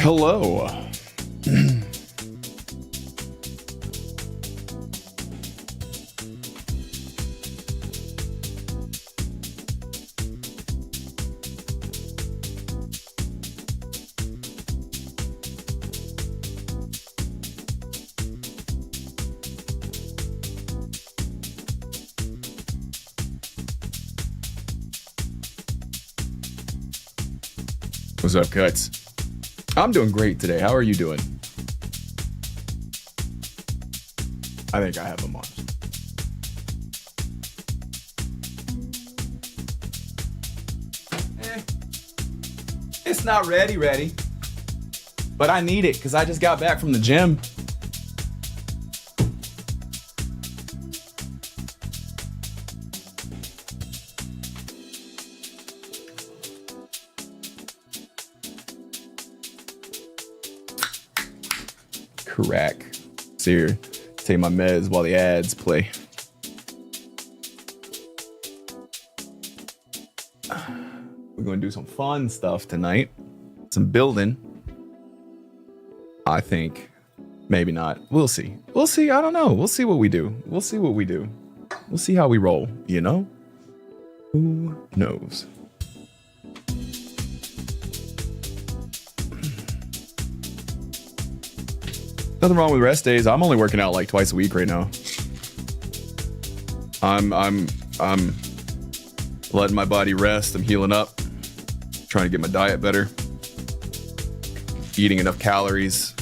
Hello. What's up, Cuts? I'm doing great today. How are you doing? I think I have them on. It's not ready. But I need it because I just got back from the gym. Crack. So here, take my meds while the ads play. We're gonna do some fun stuff tonight. Some building. I think. Maybe not. We'll see. We'll see. I don't know. We'll see what we do. We'll see what we do. We'll see how we roll, you know? Who knows? Nothing wrong with rest days. I'm only working out like twice a week right now. I'm letting my body rest. I'm healing up. Trying to get my diet better. Eating enough calories.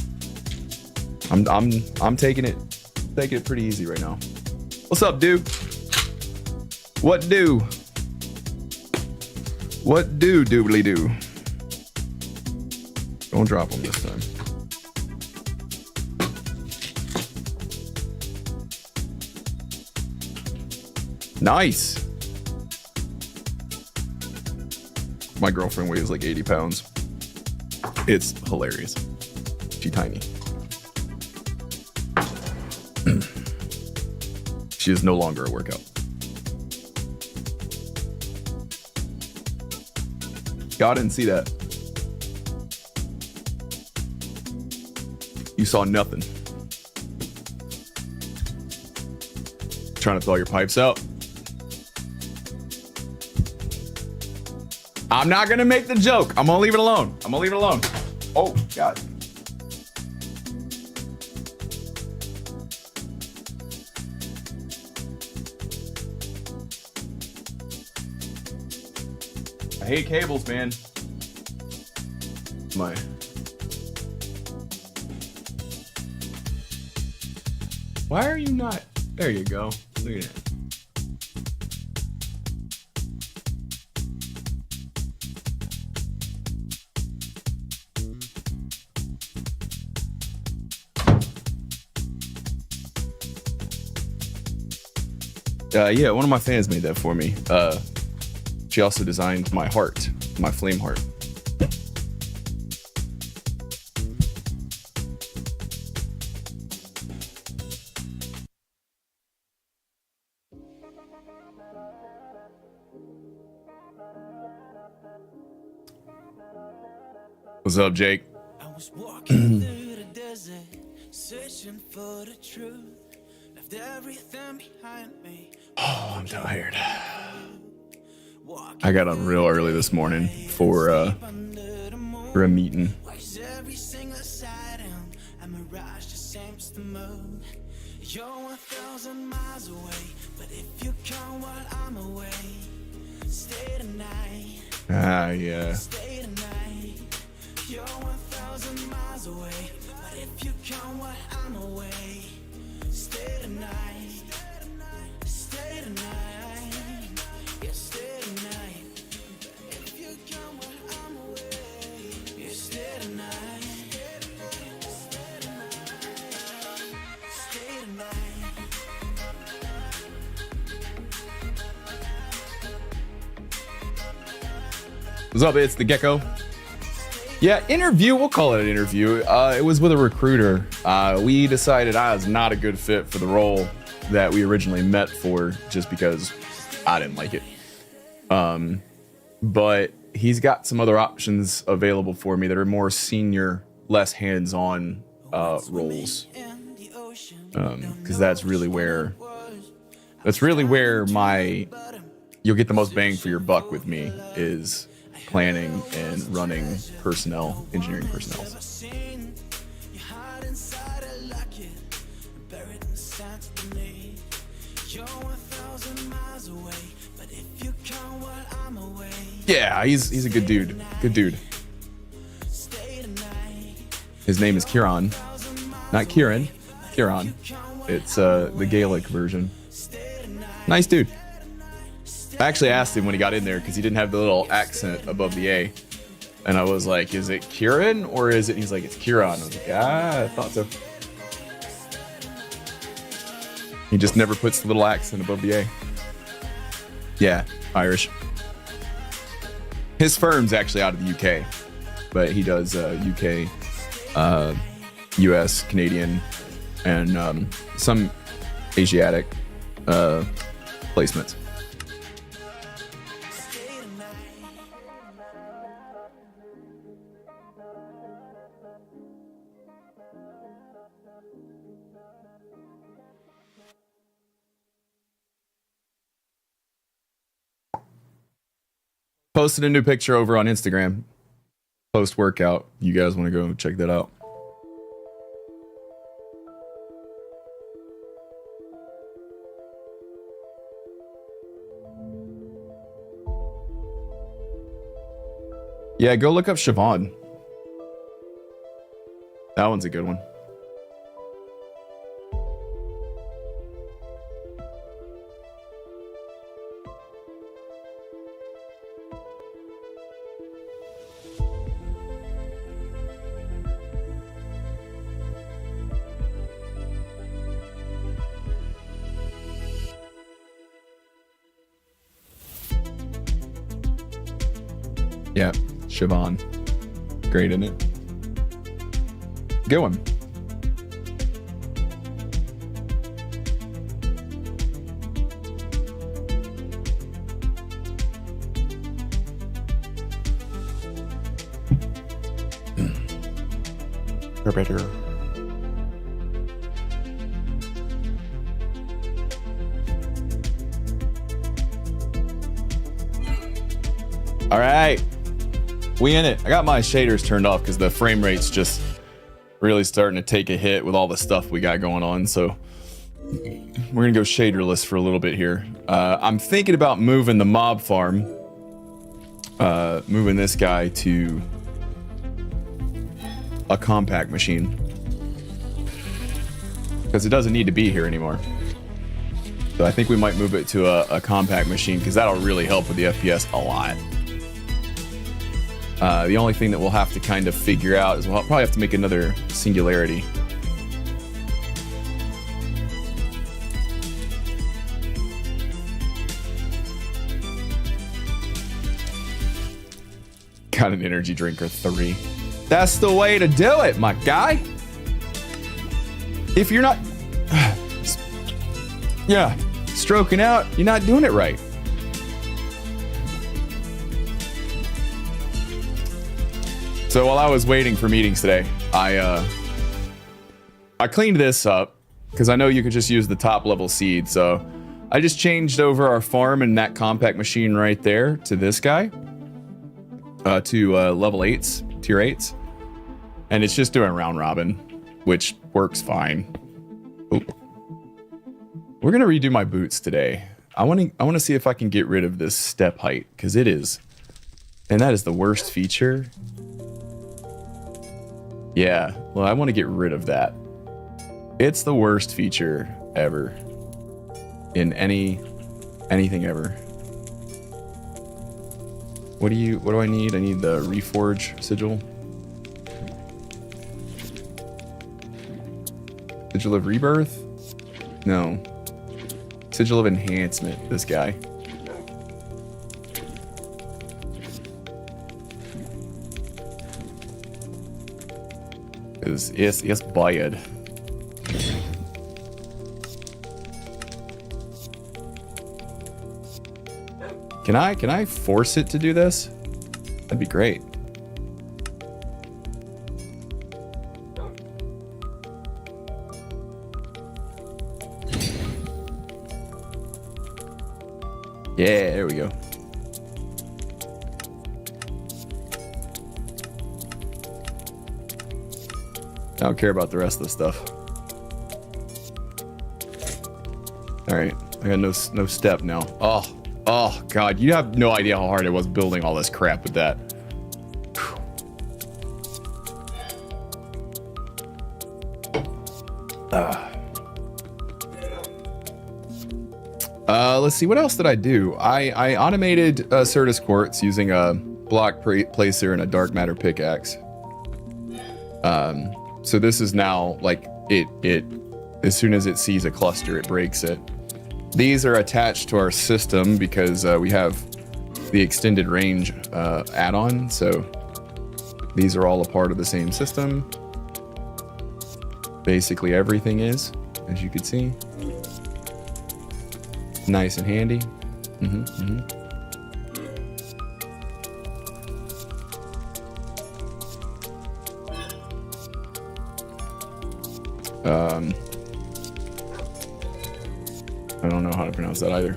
I'm taking it pretty easy right now. What's up, dude? What do? What do doobly do? Don't drop them this time. Nice. My girlfriend weighs like 80 pounds. It's hilarious. She's tiny. She is no longer a workout. God didn't see that. You saw nothing. Trying to thaw your pipes out. I'm not gonna make the joke. I'm gonna leave it alone. Oh, God. I hate cables, man. Why are you not? There you go. Look at that. Yeah, one of my fans made that for me. She also designed my heart, my flame heart. What's up, Jake? I was walking through the desert, searching for the truth. Left everything behind me. Oh, I'm tired. I got up real early this morning for a meeting. You're 1,000 miles away, but if you come while I'm away, stay tonight. Yeah. Stay tonight. You're 1,000 miles away, but if you come while I'm away, stay tonight. Stay tonight. Yeah, stay tonight. If you come while I'm away, yeah, stay tonight. Stay tonight. What's up? It's the Gecko. Yeah, interview. We'll call it an interview. It was with a recruiter. We decided I was not a good fit for the role that we originally met for, just because I didn't like it. But he's got some other options available for me that are more senior less hands-on roles, because that's really where you'll get the most bang for your buck with me, is planning and running personnel, engineering personnel. Yeah, he's a good dude. Good dude. His name is Kieran. Not Kieran. Kieran. It's the Gaelic version. Nice dude. I actually asked him when he got in there because he didn't have the little accent above the A. And I was like, is it Kieran or is it? He's like, it's Kieran. I was like, I thought so. He just never puts the little accent above the A. Yeah, Irish. His firm's actually out of the UK, but he does UK, US, Canadian, and some Asiatic placements. Posted a new picture over on Instagram. Post workout. You guys want to go check that out? Yeah, go look up Siobhan. That one's a good one. Yeah, Siobhan. Great, isn't it? Good one. Better. All right. We in it. I got my shaders turned off because the frame rate's just really starting to take a hit with all the stuff we got going on. So we're gonna go shaderless for a little bit here. I'm thinking about moving the mob farm, moving this guy to a compact machine because it doesn't need to be here anymore. So I think we might move it to a compact machine because that'll really help with the FPS a lot. The only thing that we'll have to kind of figure out is we'll probably have to make another singularity. Got an energy drink or 3. That's the way to do it, my guy. If you're not, yeah, stroking out, you're not doing it right. So while I was waiting for meetings today, I cleaned this up because I know you could just use the top level seed. So I just changed over our farm and that compact machine right there to this guy, to level 8s, tier 8s. And it's just doing round robin, which works fine. Oop. We're gonna redo my boots today. I want to see if I can get rid of this step height because it is, and that is the worst feature. Yeah, well, I want to get rid of that. It's the worst feature ever in anything ever. What do I need? I need the Reforge sigil. Sigil of Rebirth? No. Sigil of Enhancement, this guy. Yes, bad. Can I force it to do this? That'd be great. Yeah, there we go. I don't care about the rest of the stuff. All right, I got no step now. Oh God, you have no idea how hard it was building all this crap with that. Let's see, what else did I do? I automated Certus quartz using a block placer and a dark matter pickaxe. So this is now like it as soon as it sees a cluster, it breaks it. These are attached to our system because we have the extended range add-on. So these are all a part of the same system. Basically everything is, as you can see. Nice and handy. I don't know how to pronounce that either.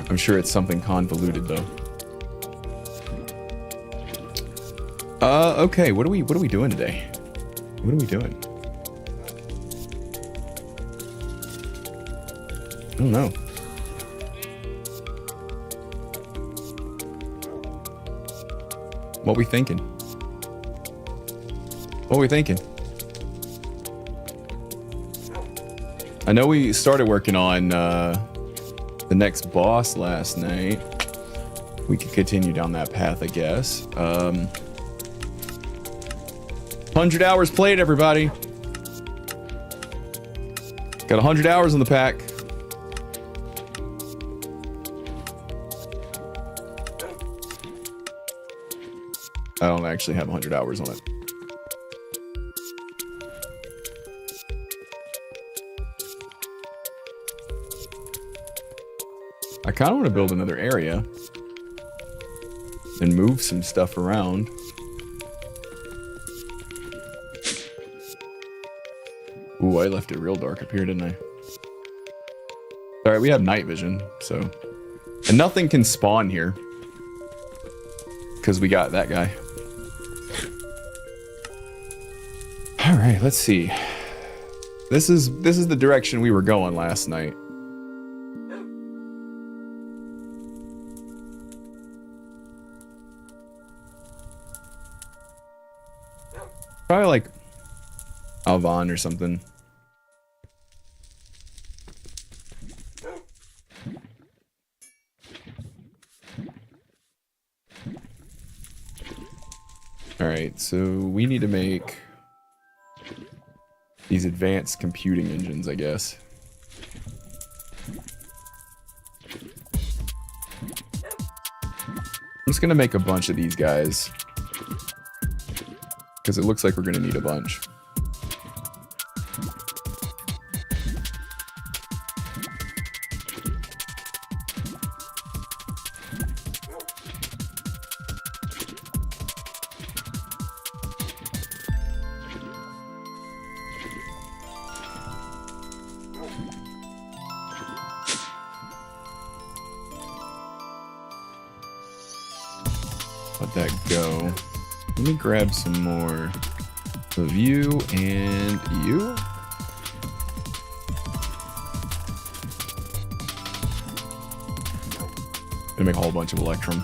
I'm sure it's something convoluted though. Okay, what are we doing today? What are we doing? I don't know. What we thinking? What we thinking? I know we started working on the next boss last night. We could continue down that path, I guess. 100 hours played, everybody. Got 100 hours on the pack. I don't actually have 100 hours on it. I kind of want to build another area and move some stuff around. Ooh, I left it real dark up here, didn't I? Alright, we have night vision, so... And nothing can spawn here. Because we got that guy. Alright, let's see. This is the direction we were going last night. Probably like Alvan or something. Alright, so we need to make these advanced computing engines, I guess. I'm just gonna make a bunch of these guys. Because it looks like we're gonna need a bunch. Let that go. Let me grab some more of you and you. Gonna make a whole bunch of electrum.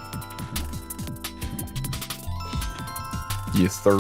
Yes, sir.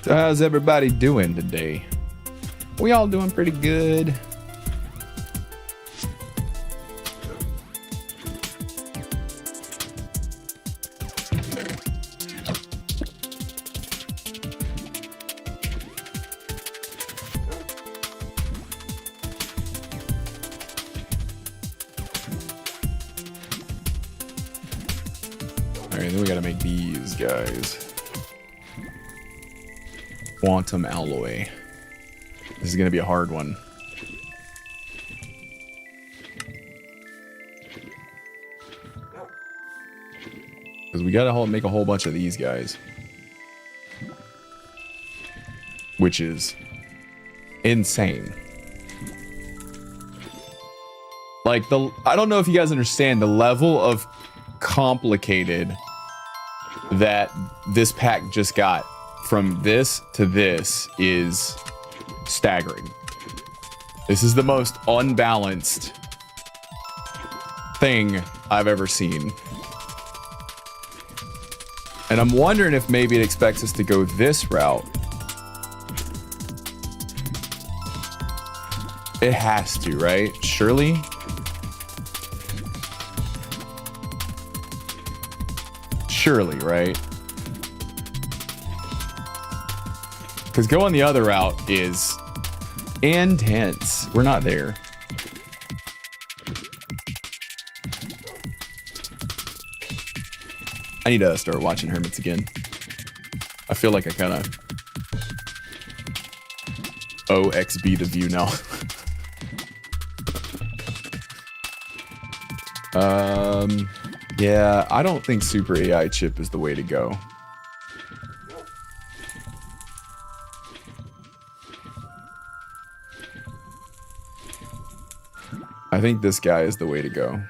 So how's everybody doing today? We all doing pretty good. right, then we gotta make these guys. Quantum alloy. This is gonna be a hard one. Because we gotta make a whole bunch of these guys. Which is insane. Like, I don't know if you guys understand the level of complicated that this pack just got from this to this is staggering. This is the most unbalanced thing I've ever seen. And I'm wondering if maybe it expects us to go this route. It has to, right? Surely? Surely, right? Because going the other route is intense. We're not there. I need to start watching Hermits again. I feel like I kind of OXB the view now. Yeah, I don't think Super AI chip is the way to go. I think this guy is the way to go.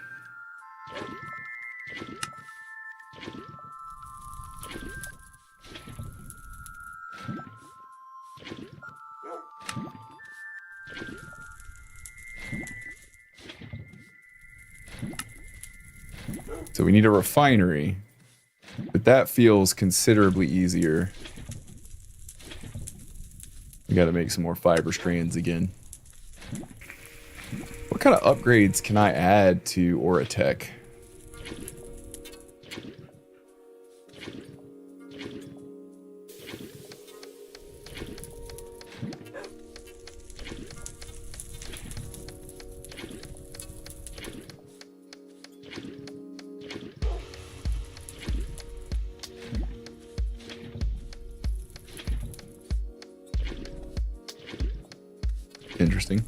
So we need a refinery, but that feels considerably easier. We got to make some more fiber strands again. What kind of upgrades can I add to Auratech? Interesting.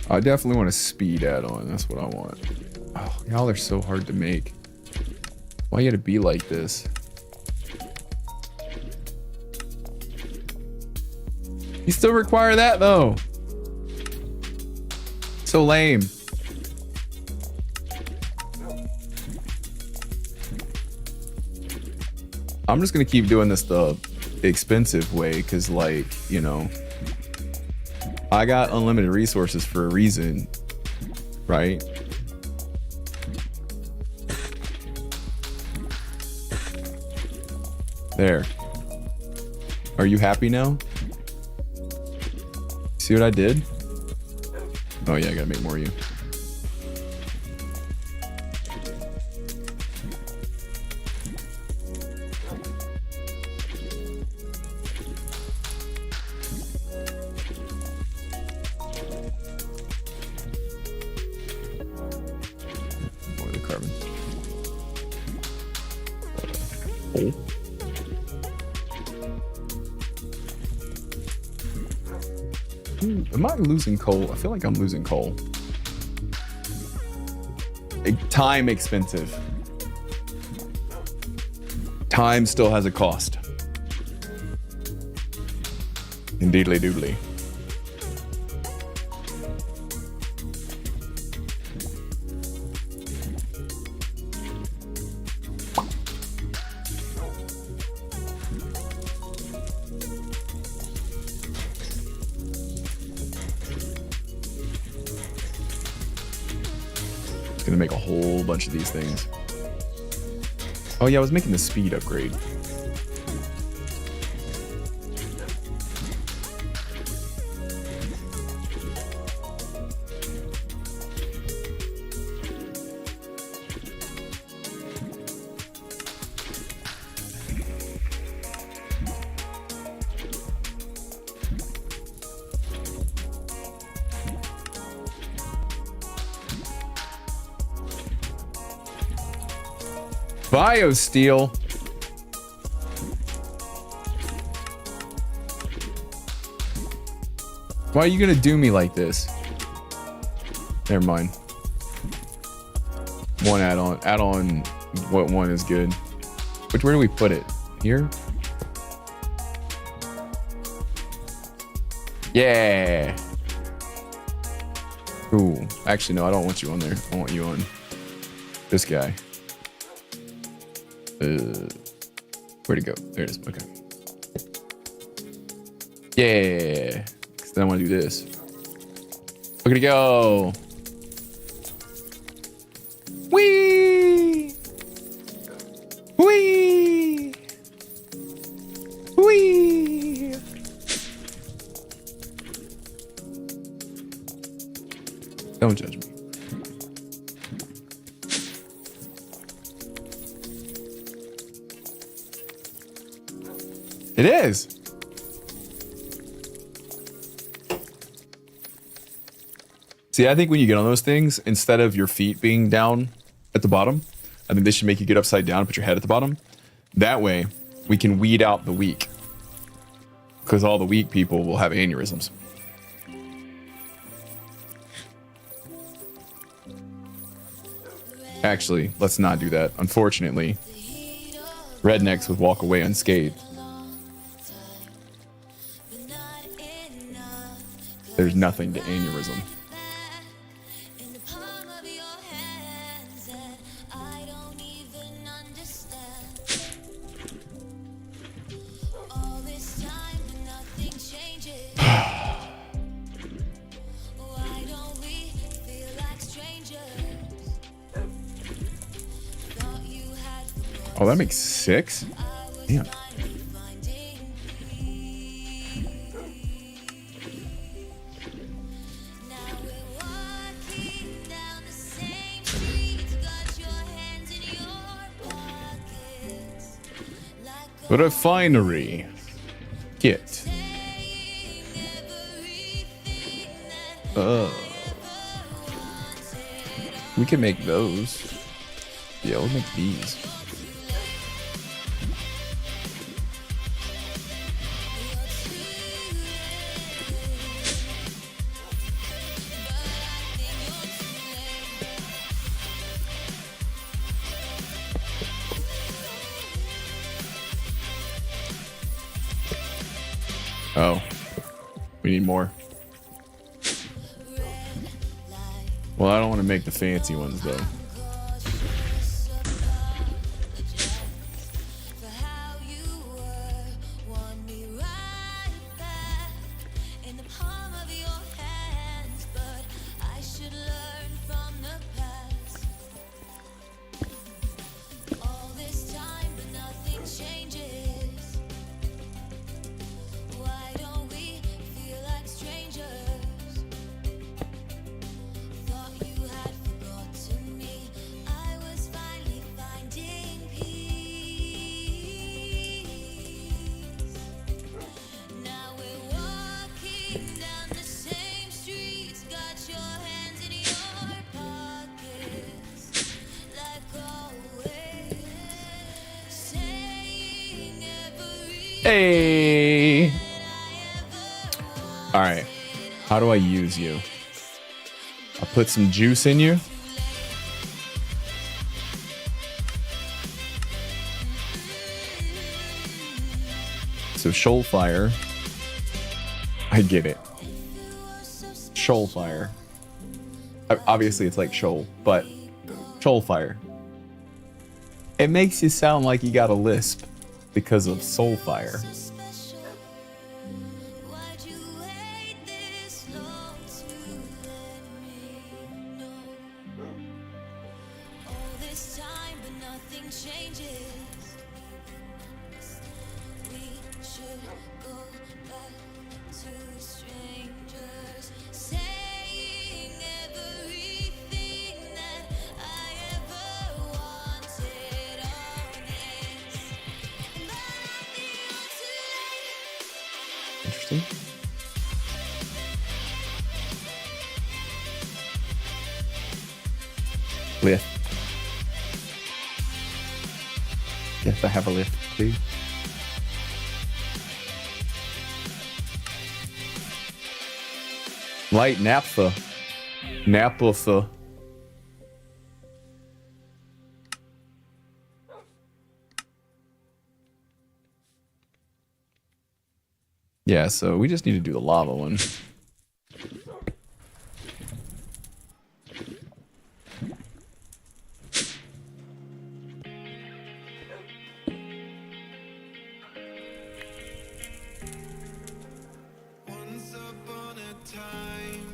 I definitely want a speed add-on. That's what I want. Oh, y'all are so hard to make. Why you gotta be like this? You still require that though. So lame. I'm just gonna keep doing this the expensive way because, like, you know, I got unlimited resources for a reason, right? There. Are you happy now? See what I did? Oh yeah, I gotta make more of you. Am I losing coal? I feel like I'm losing coal. Time expensive. Time still has a cost. Indeedly doodly. Gonna make a whole bunch of these things. Oh yeah, I was making the speed upgrade. Biosteel. Why are you gonna do me like this? Never mind. One add-on. Add-on. What one is good? Where do we put it? Here? Yeah. Ooh. Actually, no, I don't want you on there. I want you on this guy. Where'd it go? There it is. Okay. Yeah. Because then I want to do this. Look at it go. Whee! Whee! Whee! Don't judge me. It is. See, I think when you get on those things, instead of your feet being down at the bottom, I think they should make you get upside down, put your head at the bottom. That way, we can weed out the weak. Because all the weak people will have aneurysms. Actually, let's not do that. Unfortunately, rednecks would walk away unscathed. There's nothing to aneurysm. Oh, that makes 6? Damn. What a finery. Get. We can make those. Yeah, we'll make these. Oh, we need more. Well, I don't want to make the fancy ones though. Hey. All right. How do I use you? I'll put some juice in you. So shoal fire. I get it. Shoal fire. Obviously it's like shoal, but shoal fire. It makes you sound like you got a lisp because of soul fire. Interesting. Lift. to have a lift, please? Light naphtha. Naphtha. Yeah, so we just need to do the lava one. Once upon a time,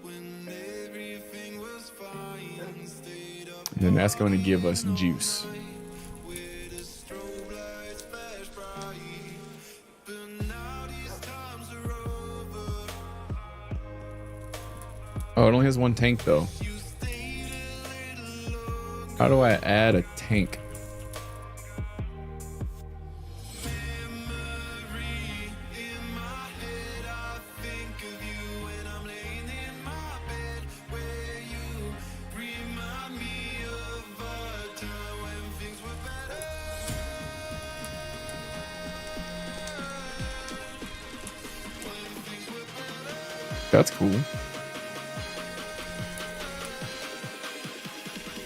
when everything was fine, stayed up And then that's going to give us juice. with the strobe lights flash bright. But now these times are over. Oh, it only has one tank though. You stayed a little longer. How do I add a tank? Memory in my head, I think of you when I'm laying in my bed, where you remind me of a time when things were better. When things were better. That's cool.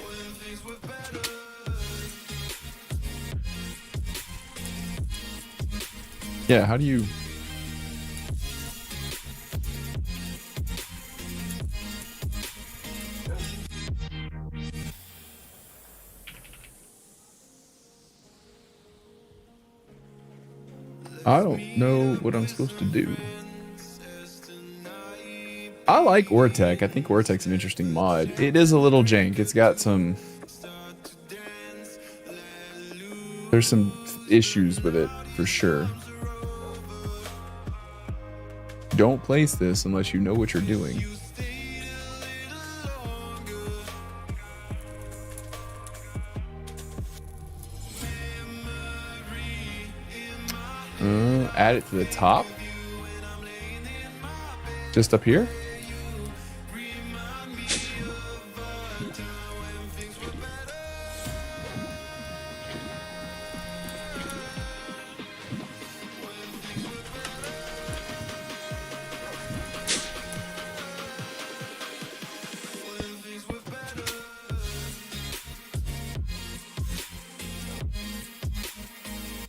When things were better. Yeah, how do you... I don't know what I'm supposed to do. I like Ortec. I think Ortec's an interesting mod. It is a little jank. It's got some... There's some issues with it, for sure. Don't place this unless you know what you're doing. Add it to the top. Just up here.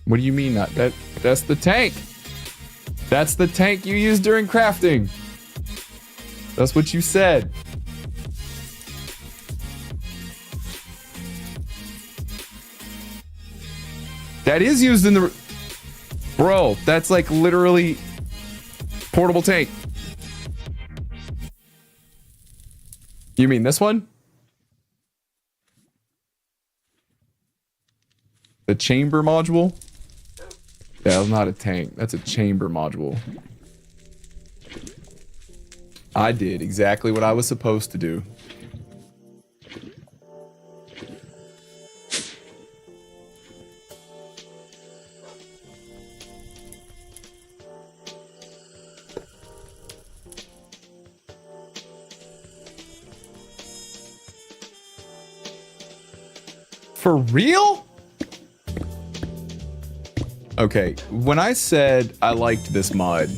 What do you mean not that? That's the tank. That's the tank you used during crafting. That's what you said. That is used in the... Bro, that's like literally portable tank. You mean this one? The chamber module? That's not a tank. That's a chamber module. I did exactly what I was supposed to do. For real? Okay, when I said I liked this mod,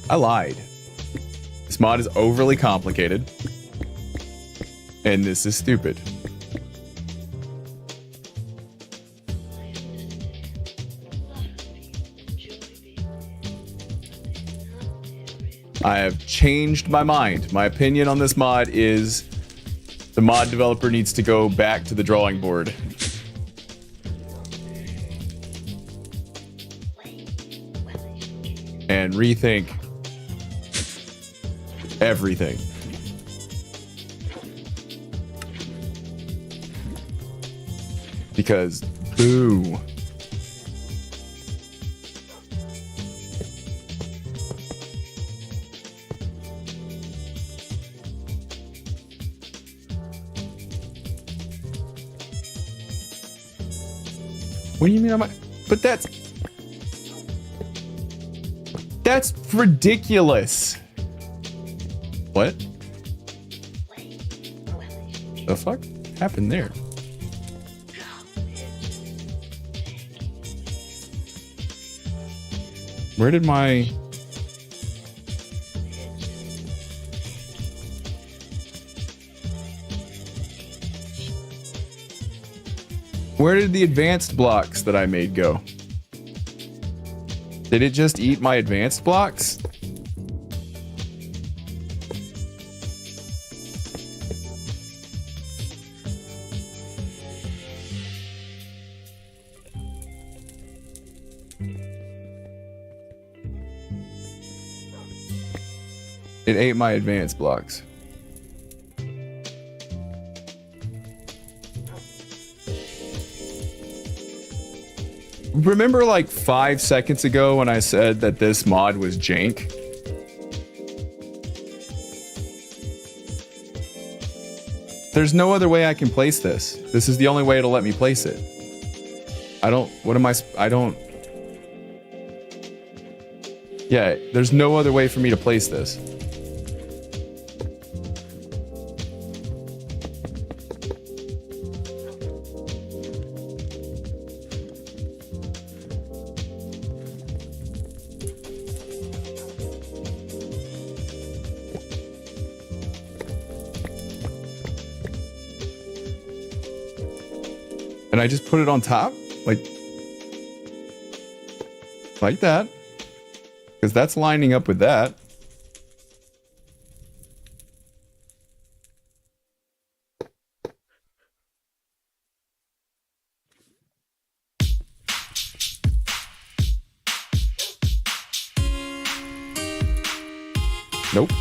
I lied. This mod is overly complicated. And this is stupid. I have changed my mind. My opinion on this mod is the mod developer needs to go back to the drawing board. And rethink everything. Because, boo. What do you mean but that's ridiculous. What? The fuck happened there? Where did my... Where did the advanced blocks that I made go? Did it just eat my advanced blocks? It ate my advanced blocks. Remember like 5 seconds ago when I said that this mod was jank? There's no other way I can place this. This is the only way it'll let me place it. I don't... What am I don't... Yeah, there's no other way for me to place this. And I just put it on top, like that, because that's lining up with that. Nope.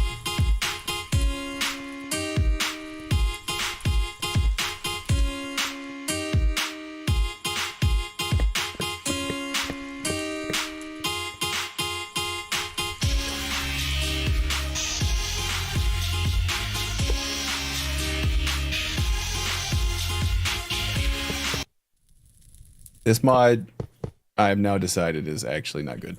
This mod, I have now decided, is actually not good.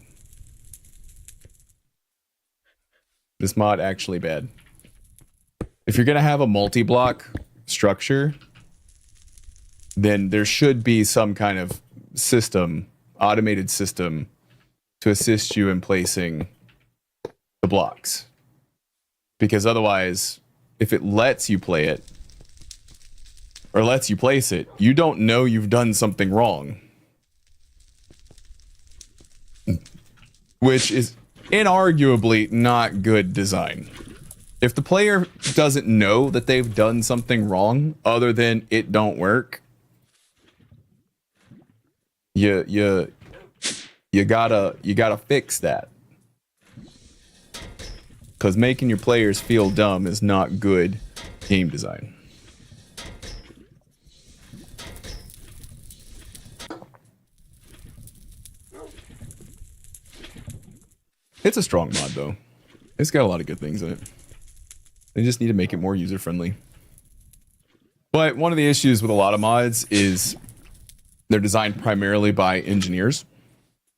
This mod actually bad. If you're gonna have a multi-block structure, then there should be some kind of system, automated system, to assist you in placing the blocks. Because otherwise, if it lets you play it, or lets you place it, you don't know you've done something wrong. Which is inarguably not good design. If the player doesn't know that they've done something wrong, other than it don't work, you gotta fix that. Because making your players feel dumb is not good game design. It's a strong mod, though. It's got a lot of good things in it. They just need to make it more user-friendly. But one of the issues with a lot of mods is they're designed primarily by engineers.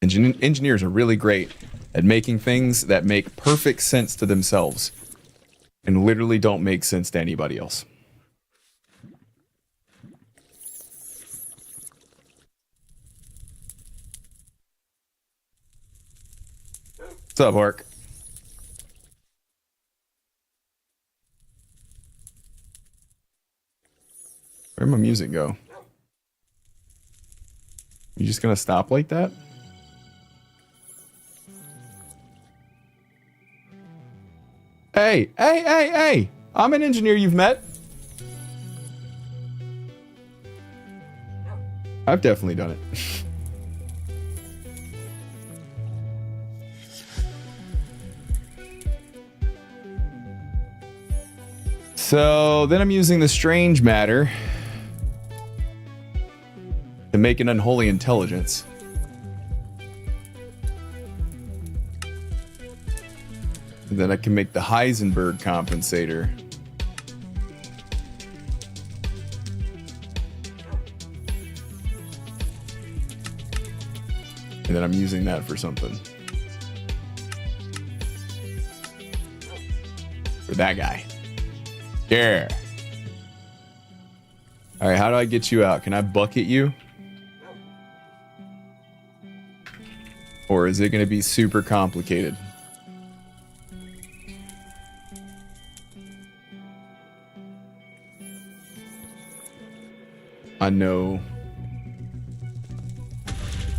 Engineers are really great at making things that make perfect sense to themselves and literally don't make sense to anybody else. What's up, Hark? Where'd my music go? You just gonna stop like that? Hey, hey, hey, hey! I'm an engineer you've met. I've definitely done it. So then I'm using the strange matter to make an unholy intelligence. And then I can make the Heisenberg compensator. And then I'm using that for something. For that guy. Yeah. Alright, how do I get you out? Can I bucket you? Or is it going to be super complicated? I know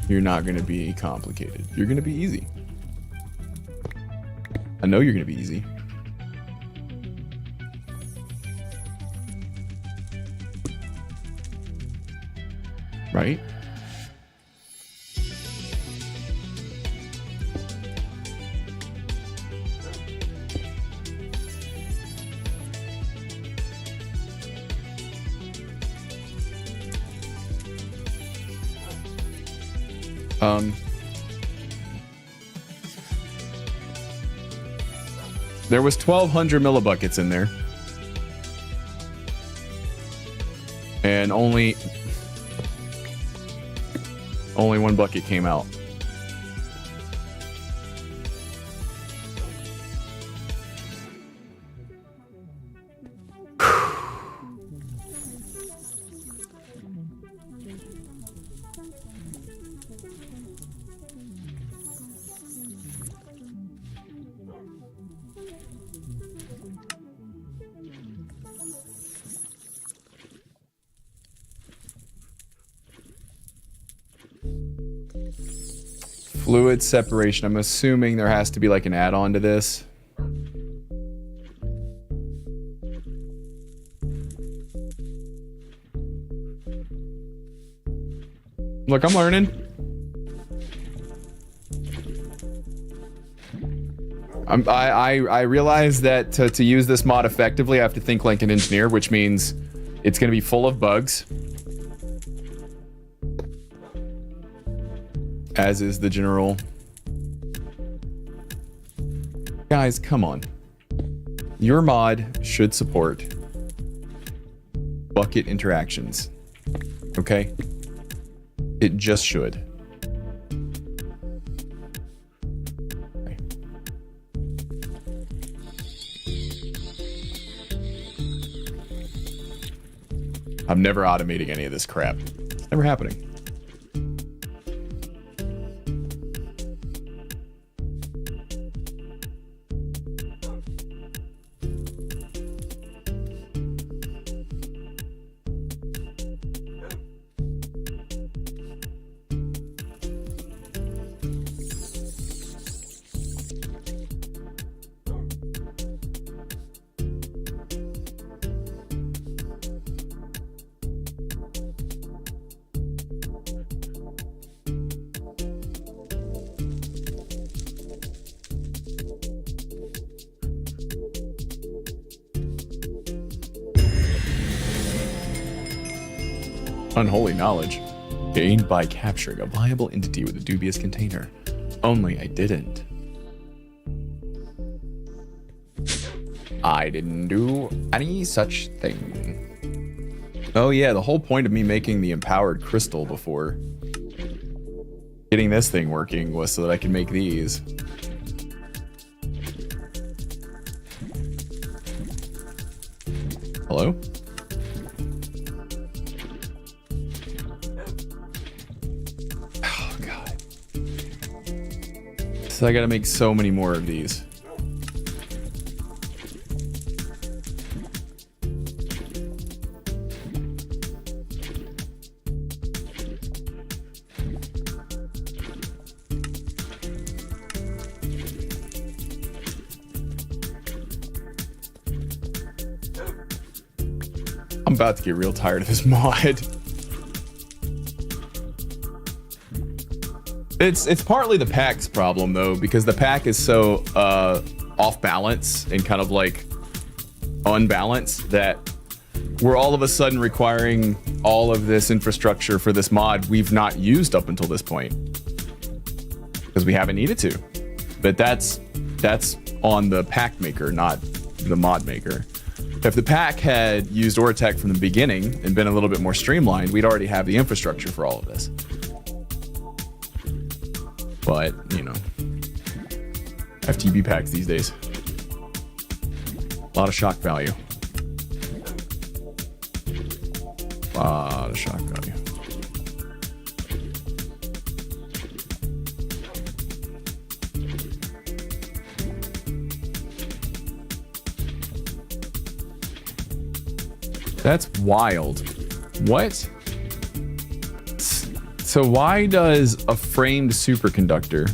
you're not going to be complicated. You're going to be easy. I know you're going to be easy. Right? There was 1,200 millibuckets in there. And only one bucket came out. Fluid separation. I'm assuming there has to be like an add-on to this. Look, I'm learning. I realize that to use this mod effectively, I have to think like an engineer, which means it's going to be full of bugs. As is the general. Guys, come on. Your mod should support bucket interactions. Okay? It just should. Okay. I'm never automating any of this crap. It's never happening. Unholy knowledge. Gained by capturing a viable entity with a dubious container. Only I didn't. I didn't do any such thing. Oh yeah, the whole point of me making the empowered crystal before getting this thing working was so that I could make these. Hello? So I gotta make so many more of these. I'm about to get real tired of this mod. It's partly the pack's problem though, because the pack is so off balance and kind of like unbalanced that we're all of a sudden requiring all of this infrastructure for this mod we've not used up until this point because we haven't needed to. But that's on the pack maker, not the mod maker. If the pack had used Ortec from the beginning and been a little bit more streamlined, we'd already have the infrastructure for all of this. But, you know, FTB packs these days. A lot of shock value. A lot of shock value. That's wild. What? So why does a framed superconductor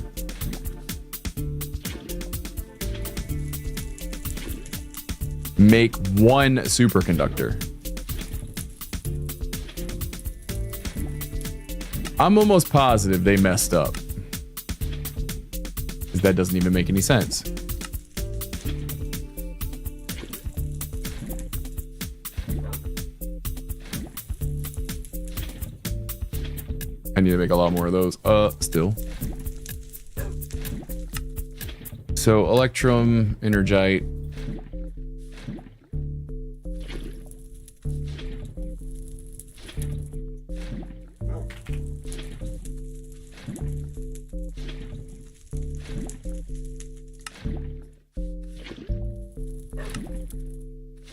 make one superconductor? I'm almost positive they messed up. Because that doesn't even make any sense. I need to make a lot more of those. Still. So, electrum, energite.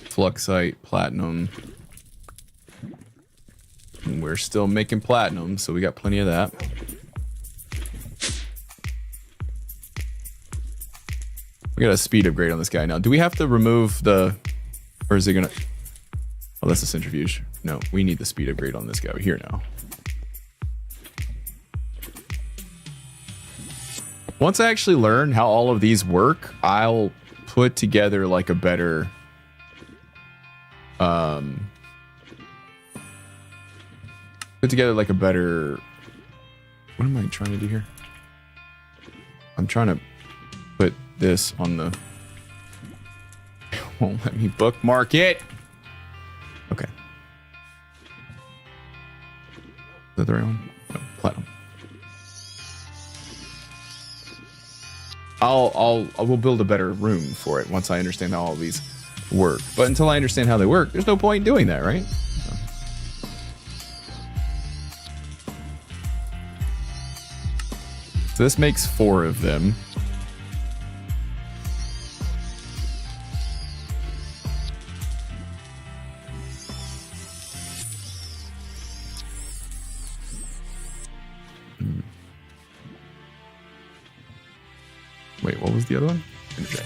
Fluxite, platinum. And we're still making platinum, so we got plenty of that. We got a speed upgrade on this guy now. Do we have to remove the... Or is it gonna... Oh, that's a centrifuge. No, we need the speed upgrade on this guy here now. Once I actually learn how all of these work, I'll put together like a better... Put together like a better... What am I trying to do here? I'm trying to put this on the... It won't let me bookmark it. Okay. Is that the right one? No, platinum. I will build a better room for it once I understand how all of these work. But until I understand how they work, there's no point in doing that, right? So this makes 4 of them. Wait, what was the other one? Energy.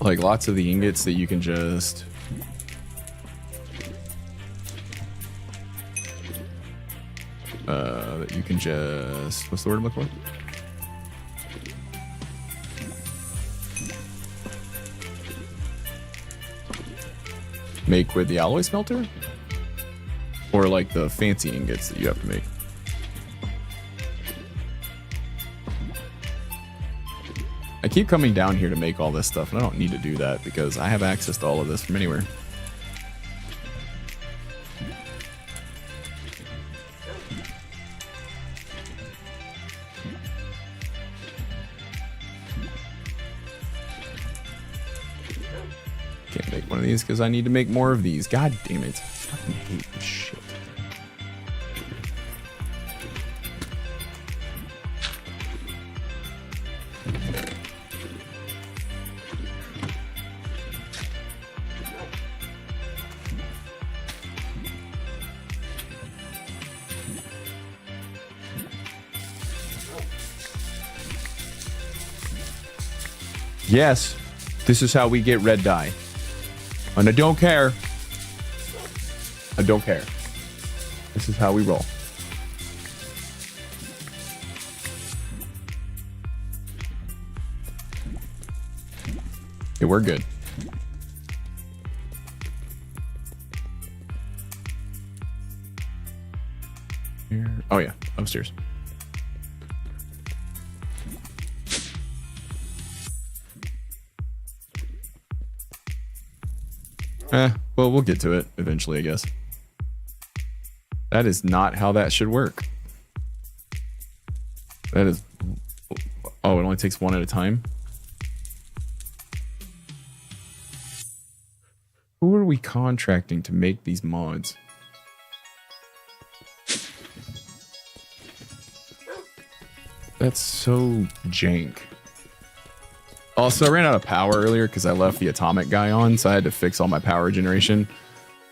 Like lots of the ingots that you can just what's the word I'm looking for? Make with the alloy smelter? Or like the fancy ingots that you have to make? I keep coming down here to make all this stuff, and I don't need to do that because I have access to all of this from anywhere. Can't make one of these because I need to make more of these. God damn it. I fucking hate this shit. Yes, this is how we get red dye. And I don't care. I don't care. This is how we roll. Okay, we're good. Here. Oh yeah, upstairs. Well, we'll get to it eventually, I guess. That is not how that should work. That is... Oh, it only takes one at a time? Who are we contracting to make these mods? That's so jank. Also, I ran out of power earlier because I left the atomic guy on, so I had to fix all my power generation.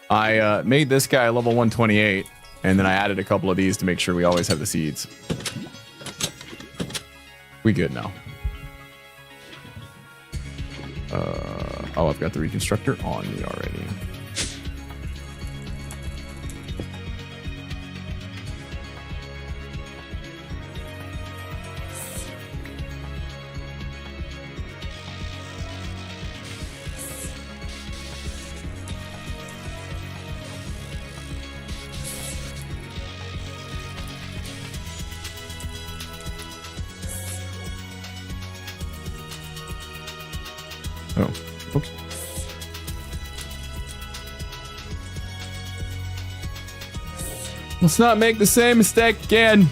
I made this guy level 128, and then I added a couple of these to make sure we always have the seeds. We good now. Oh, I've got the reconstructor on me already. Oh, oops. Let's not make the same mistake again.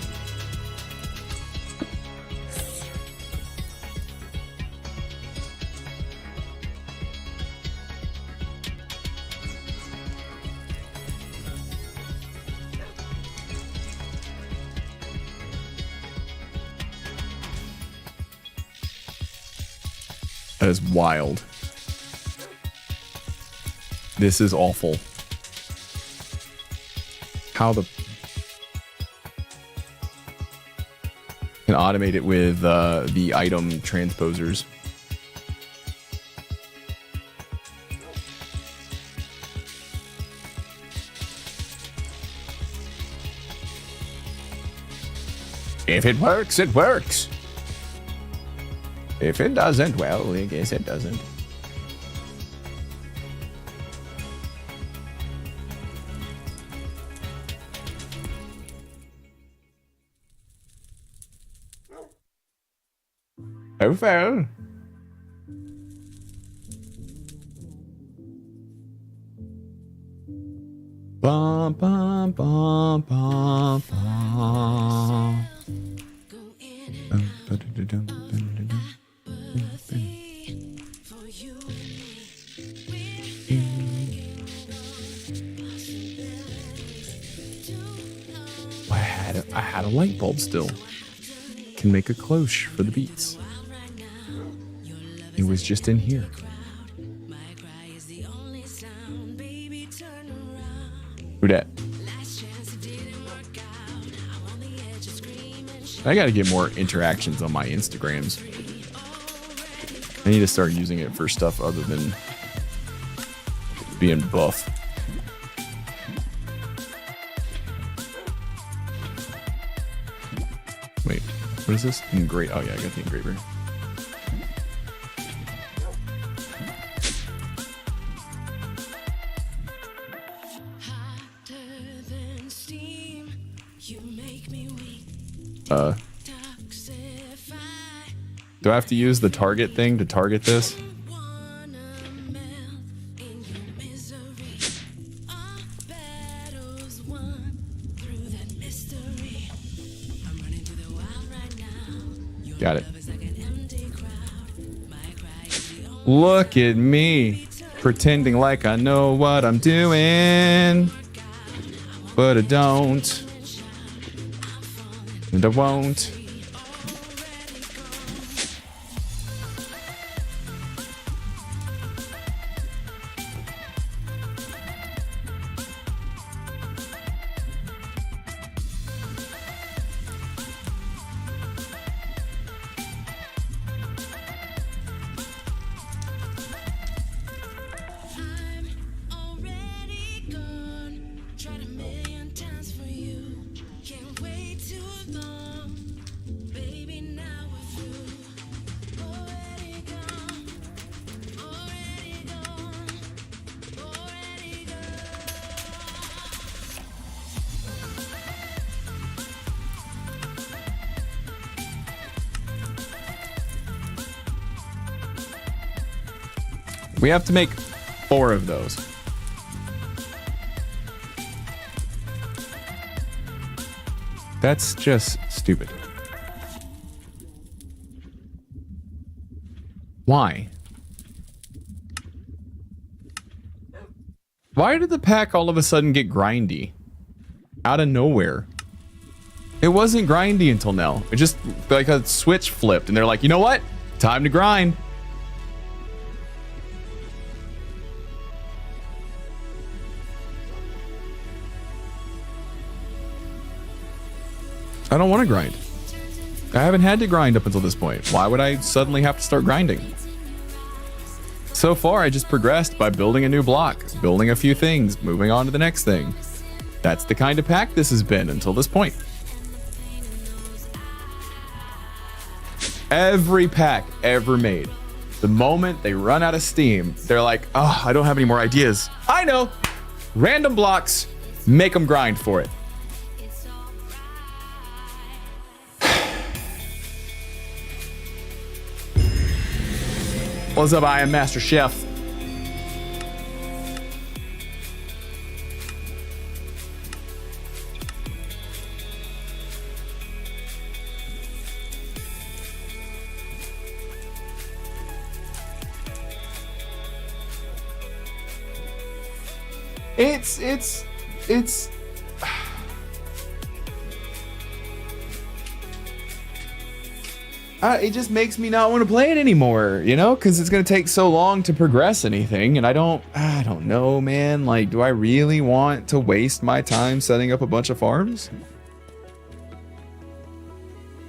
That is wild. This is awful. How the... Can automate it with the item transposers. If it works, it works. If it doesn't, well, I guess it doesn't. Oh, well. Bum, bum, bum, bum, bum. I had a light bulb still. Can make a cloche for the beats. It was just in here. Who dat? I gotta get more interactions on my Instagrams. I need to start using it for stuff other than being buff. Wait, what is this? Engrave. Oh yeah, I got the engraver. Do I have to use the target thing to target this? Got it. Look at me, pretending like I know what I'm doing, but I don't, and I won't. We have to make 4 of those. That's just stupid. Why? Why did the pack all of a sudden get grindy? Out of nowhere. It wasn't grindy until now. It just like a switch flipped and they're like, you know what? Time to grind. I don't want to grind. I haven't had to grind up until this point. Why would I suddenly have to start grinding? So far, I just progressed by building a new block, building a few things, moving on to the next thing. That's the kind of pack this has been until this point. Every pack ever made, the moment they run out of steam, they're like, oh, I don't have any more ideas. I know. Random blocks, make them grind for it. What's up, I am Master Chef. It's it just makes me not want to play it anymore, you know, because it's going to take so long to progress anything. And I don't know, man. Like, do I really want to waste my time setting up a bunch of farms?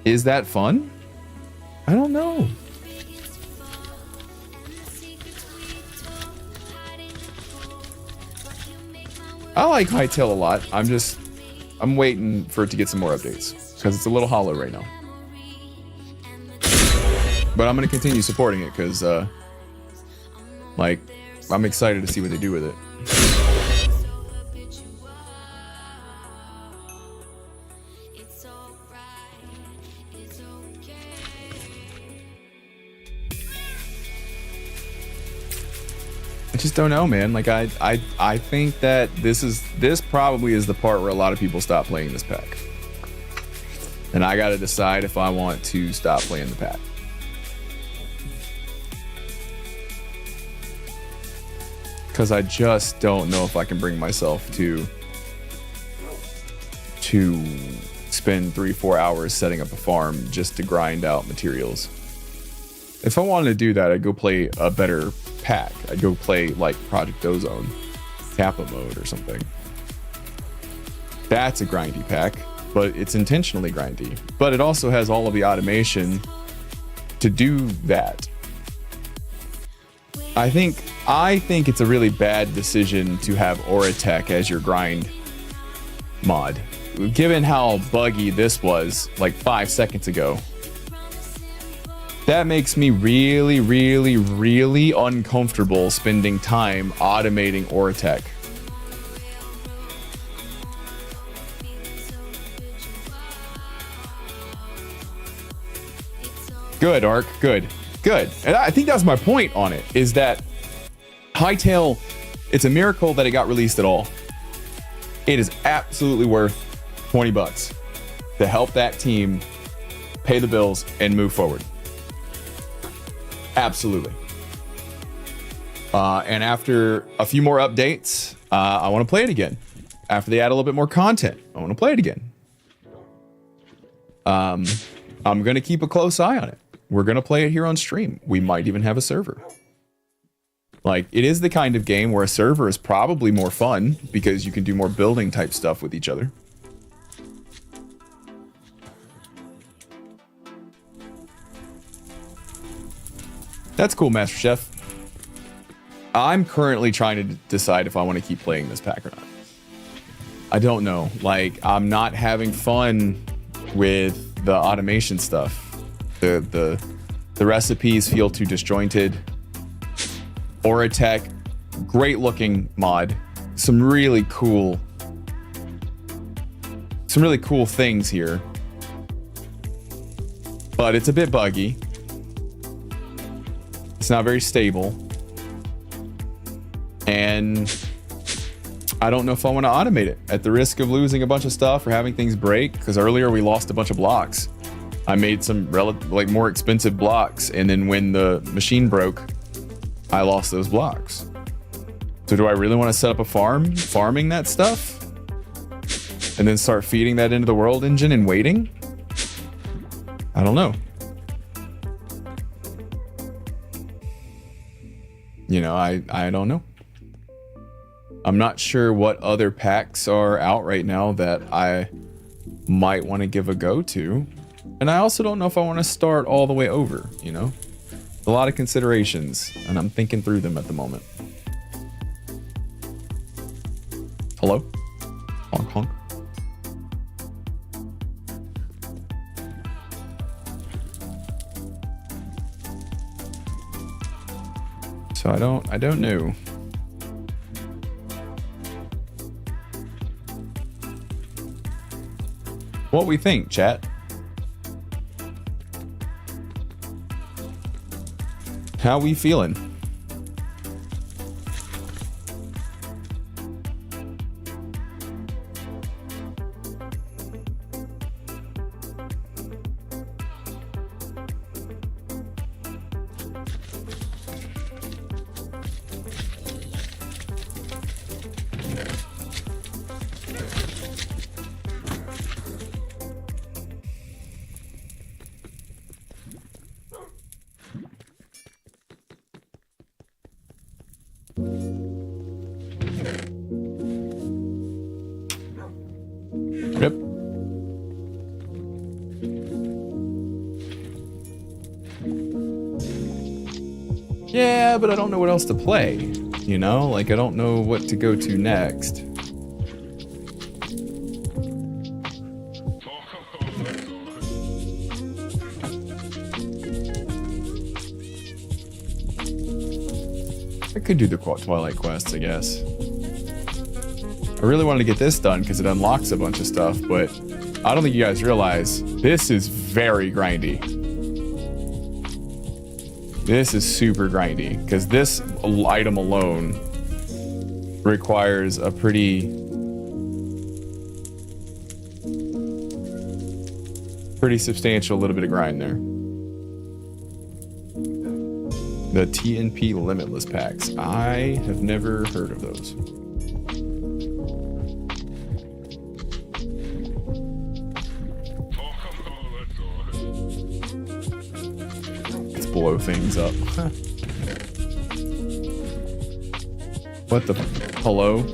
Is that fun? I don't know. I like Hytale a lot. I'm waiting for it to get some more updates because it's a little hollow right now. But I'm going to continue supporting it because, like, I'm excited to see what they do with it. I just don't know, man. Like, I think that this probably is the part where a lot of people stop playing this pack. And I got to decide if I want to stop playing the pack. Because I just don't know if I can bring myself to spend 3-4 hours setting up a farm just to grind out materials. If I wanted to do that, I'd go play a better pack. I'd go play like Project Ozone, Kappa mode or something. That's a grindy pack, but it's intentionally grindy. But it also has all of the automation to do that. I think it's a really bad decision to have Auratech as your grind mod. Given how buggy this was like 5 seconds ago, that makes me really, really, really uncomfortable spending time automating Auratech. Good, Ark, good. Good. And I think that's my point on it, is that Hytale, it's a miracle that it got released at all. It is absolutely worth $20 to help that team pay the bills and move forward. Absolutely. And after a few more updates, I want to play it again. After they add a little bit more content, I want to play it again. I'm going to keep a close eye on it. We're going to play it here on stream. We might even have a server. Like, it is the kind of game where a server is probably more fun because you can do more building type stuff with each other. That's cool, Master Chef. I'm currently trying to decide if I want to keep playing this pack or not. I don't know. Like, I'm not having fun with the automation stuff. The recipes feel too disjointed. Auratech, great looking mod. Some really cool things here. But it's a bit buggy. It's not very stable. And I don't know if I want to automate it at the risk of losing a bunch of stuff or having things break, because earlier we lost a bunch of blocks. I made some like more expensive blocks, and then when the machine broke, I lost those blocks. So do I really want to set up a farm, farming that stuff? And then start feeding that into the world engine and waiting? I don't know. You know, I don't know. I'm not sure what other packs are out right now that I might want to give a go to. And I also don't know if I want to start all the way over, you know? A lot of considerations, and I'm thinking through them at the moment. Hello? Honk honk. So I don't know. What we think, chat? How we feeling? Yep. Yeah, but I don't know what else to play. You know, like I don't know what to go to next. I could do the Twilight quests, I guess. I really wanted to get this done because it unlocks a bunch of stuff, but I don't think you guys realize this is very grindy. This is super grindy because this item alone requires a pretty substantial little bit of grind there. The TNP Limitless packs. I have never heard of those. Let's blow things up. What the? Hello?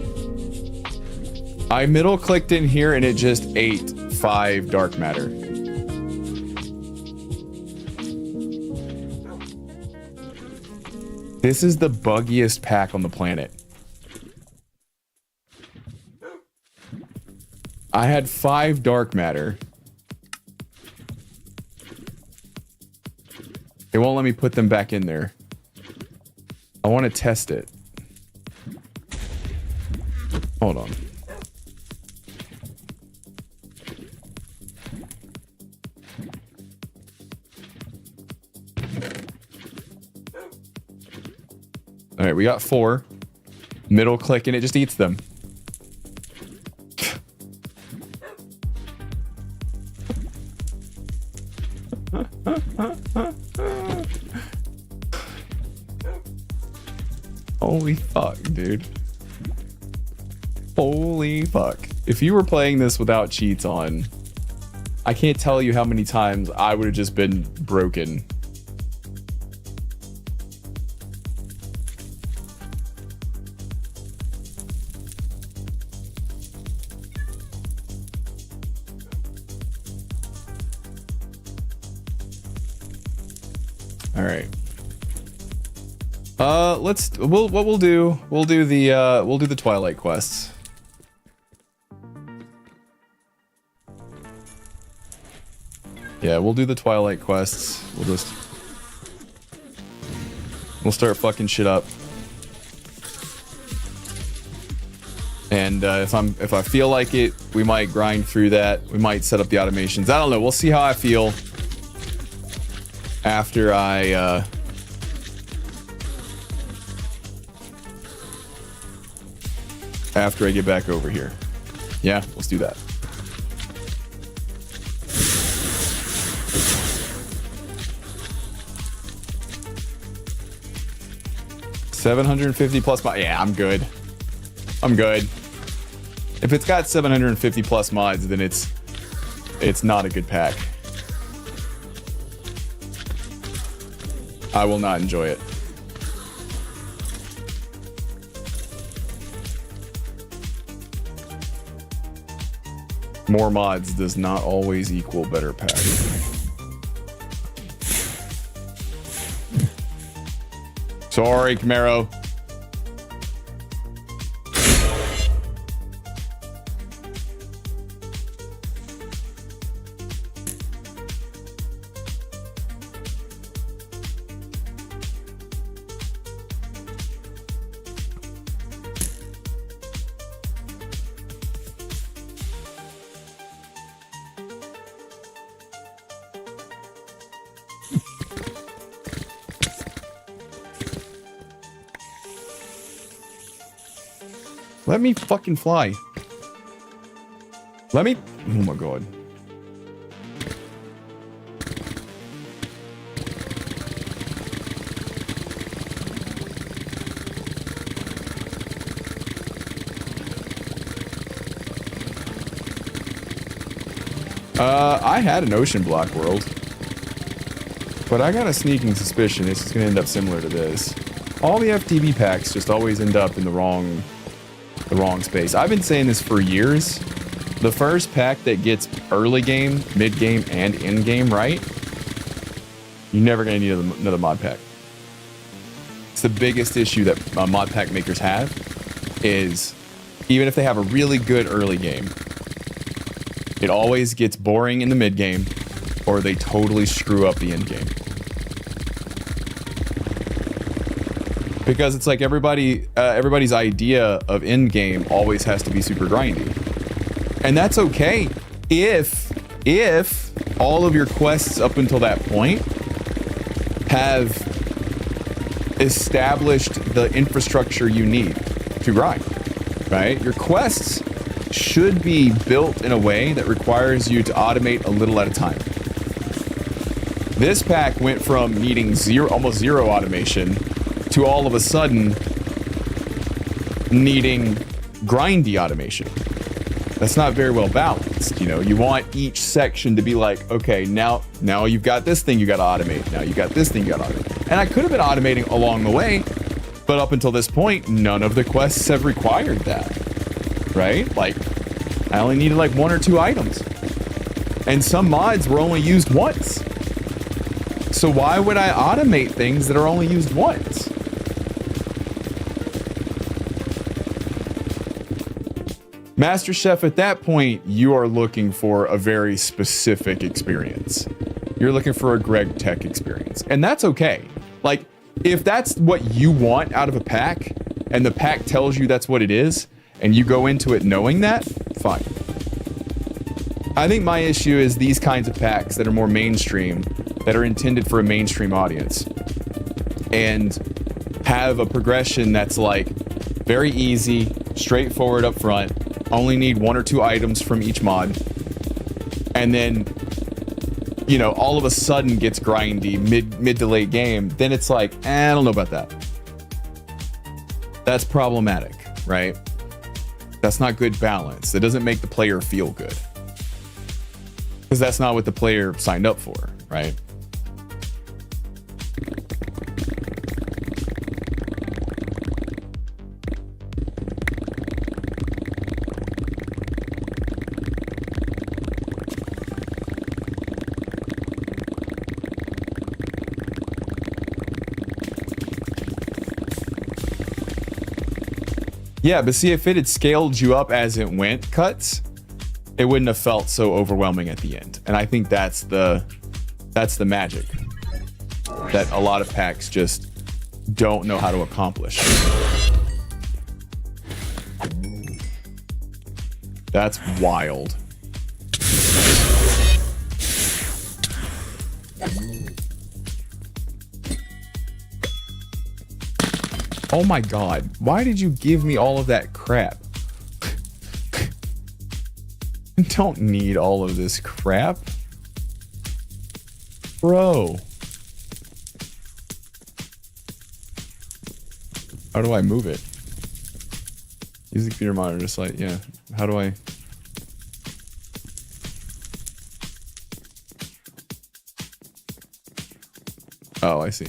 I middle clicked in here and it just ate 5 dark matter. This is the buggiest pack on the planet. I had 5 dark matter. It won't let me put them back in there. I want to test it. Hold on. All right, we got 4. Middle click and it just eats them. Holy fuck, dude. Holy fuck. If you were playing this without cheats on, I can't tell you how many times I would have just been broken. All right. We'll do the Twilight quests. Yeah, we'll do the Twilight quests. We'll start fucking shit up. And if I feel like it, we might grind through that. We might set up the automations. I don't know. We'll see how I feel after I get back over here. Yeah, let's do that. 750 plus mods. Yeah, I'm good. I'm good. If it's got 750 plus mods, then it's not a good pack. I will not enjoy it. More mods does not always equal better pack. Sorry, Camaro. Let me fucking fly. Let me... Oh my god. I had an ocean block world. But I got a sneaking suspicion it's just gonna end up similar to this. All the FTB packs just always end up in the wrong space. I've been saying this for years. The first pack that gets early game, mid game, and end game right, you're never gonna need another mod pack. It's the biggest issue that mod pack makers have, is even if they have a really good early game, it always gets boring in the mid game, or they totally screw up the end game. Because it's like everybody's idea of end game always has to be super grindy. And that's okay if all of your quests up until that point have established the infrastructure you need to grind, right? Your quests should be built in a way that requires you to automate a little at a time. This pack went from needing almost zero automation to all of a sudden needing grindy automation. That's not very well balanced. You know, you want each section to be like, okay, now you've got this thing you got to automate. Now you got this thing you got to automate. And I could have been automating along the way, but up until this point, none of the quests have required that, right? Like, I only needed like 1 or 2 items, and some mods were only used once. So why would I automate things that are only used once? Master Chef, at that point, you are looking for a very specific experience. You're looking for a Greg Tech experience. And that's okay. Like, if that's what you want out of a pack, and the pack tells you that's what it is, and you go into it knowing that, fine. I think my issue is these kinds of packs that are more mainstream, that are intended for a mainstream audience, and have a progression that's like very easy, straightforward up front, only need 1 or 2 items from each mod, and then, you know, all of a sudden gets grindy mid to late game, then it's like, I don't know about that. That's problematic, right? That's not good balance. That doesn't make the player feel good. Because that's not what the player signed up for, right? Yeah, but see, if it had scaled you up as it went cuts, it wouldn't have felt so overwhelming at the end. And I think that's the magic that a lot of packs just don't know how to accomplish. That's wild. Oh my god, why did you give me all of that crap? I don't need all of this crap. Bro. How do I move it? Use the computer monitor just like, yeah. How do I? Oh, I see.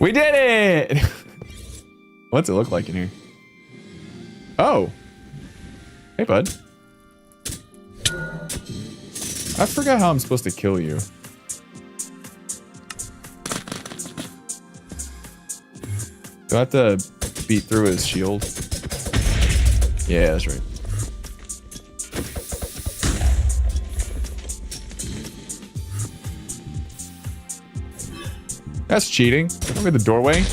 We did it! What's it look like in here? Oh. Hey, bud. I forgot how I'm supposed to kill you. Do I have to beat through his shield? Yeah, that's right. That's cheating. Look at the doorway.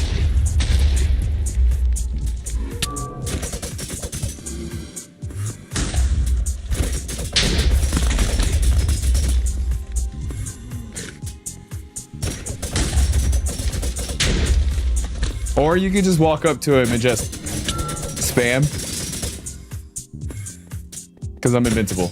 Or you could just walk up to him and just spam. Because I'm invincible.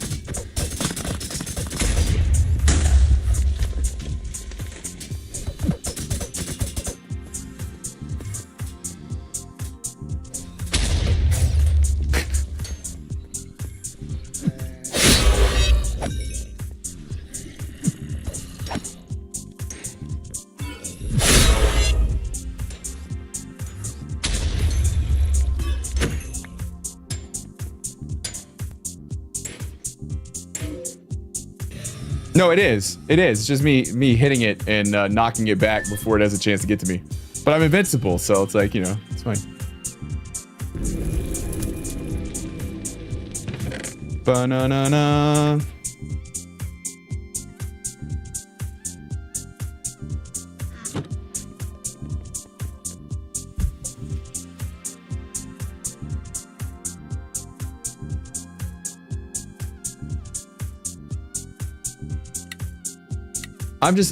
No, it is. It is. It's just me hitting it and knocking it back before it has a chance to get to me. But I'm invincible, so it's like, you know, it's fine. Ba-na-na-na.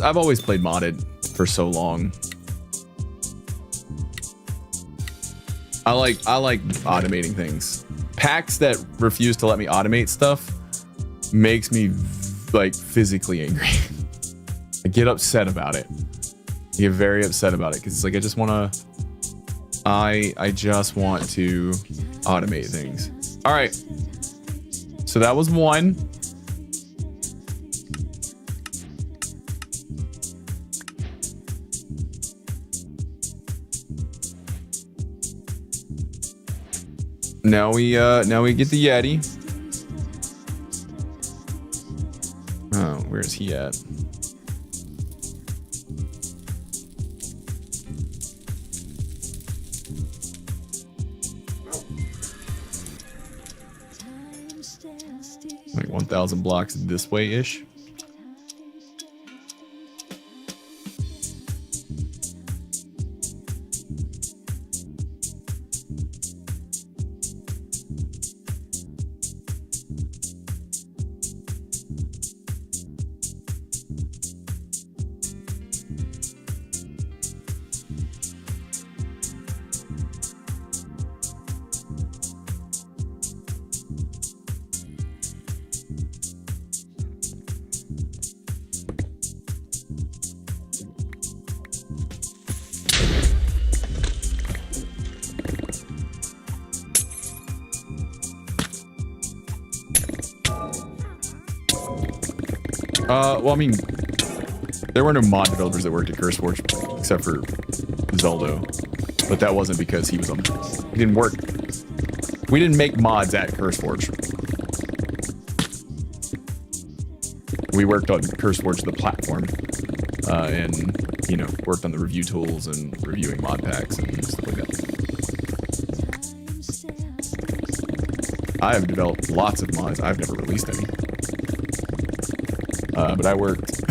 I've always played modded for so long. I like automating things. Packs that refuse to let me automate stuff makes me like physically angry. I get upset about it. I get very upset about it because it's like I just want to automate things. All right. So that was one. Now we get the Yeti. Oh, where's he at? Like 1,000 blocks this way-ish. Well, I mean, there were no mod developers that worked at CurseForge except for Zoldo, but that wasn't because he didn't work. We didn't make mods at CurseForge. We worked on CurseForge, the platform, and you know, worked on the review tools and reviewing mod packs and stuff like that. I have developed lots of mods. I've never released any. But I worked,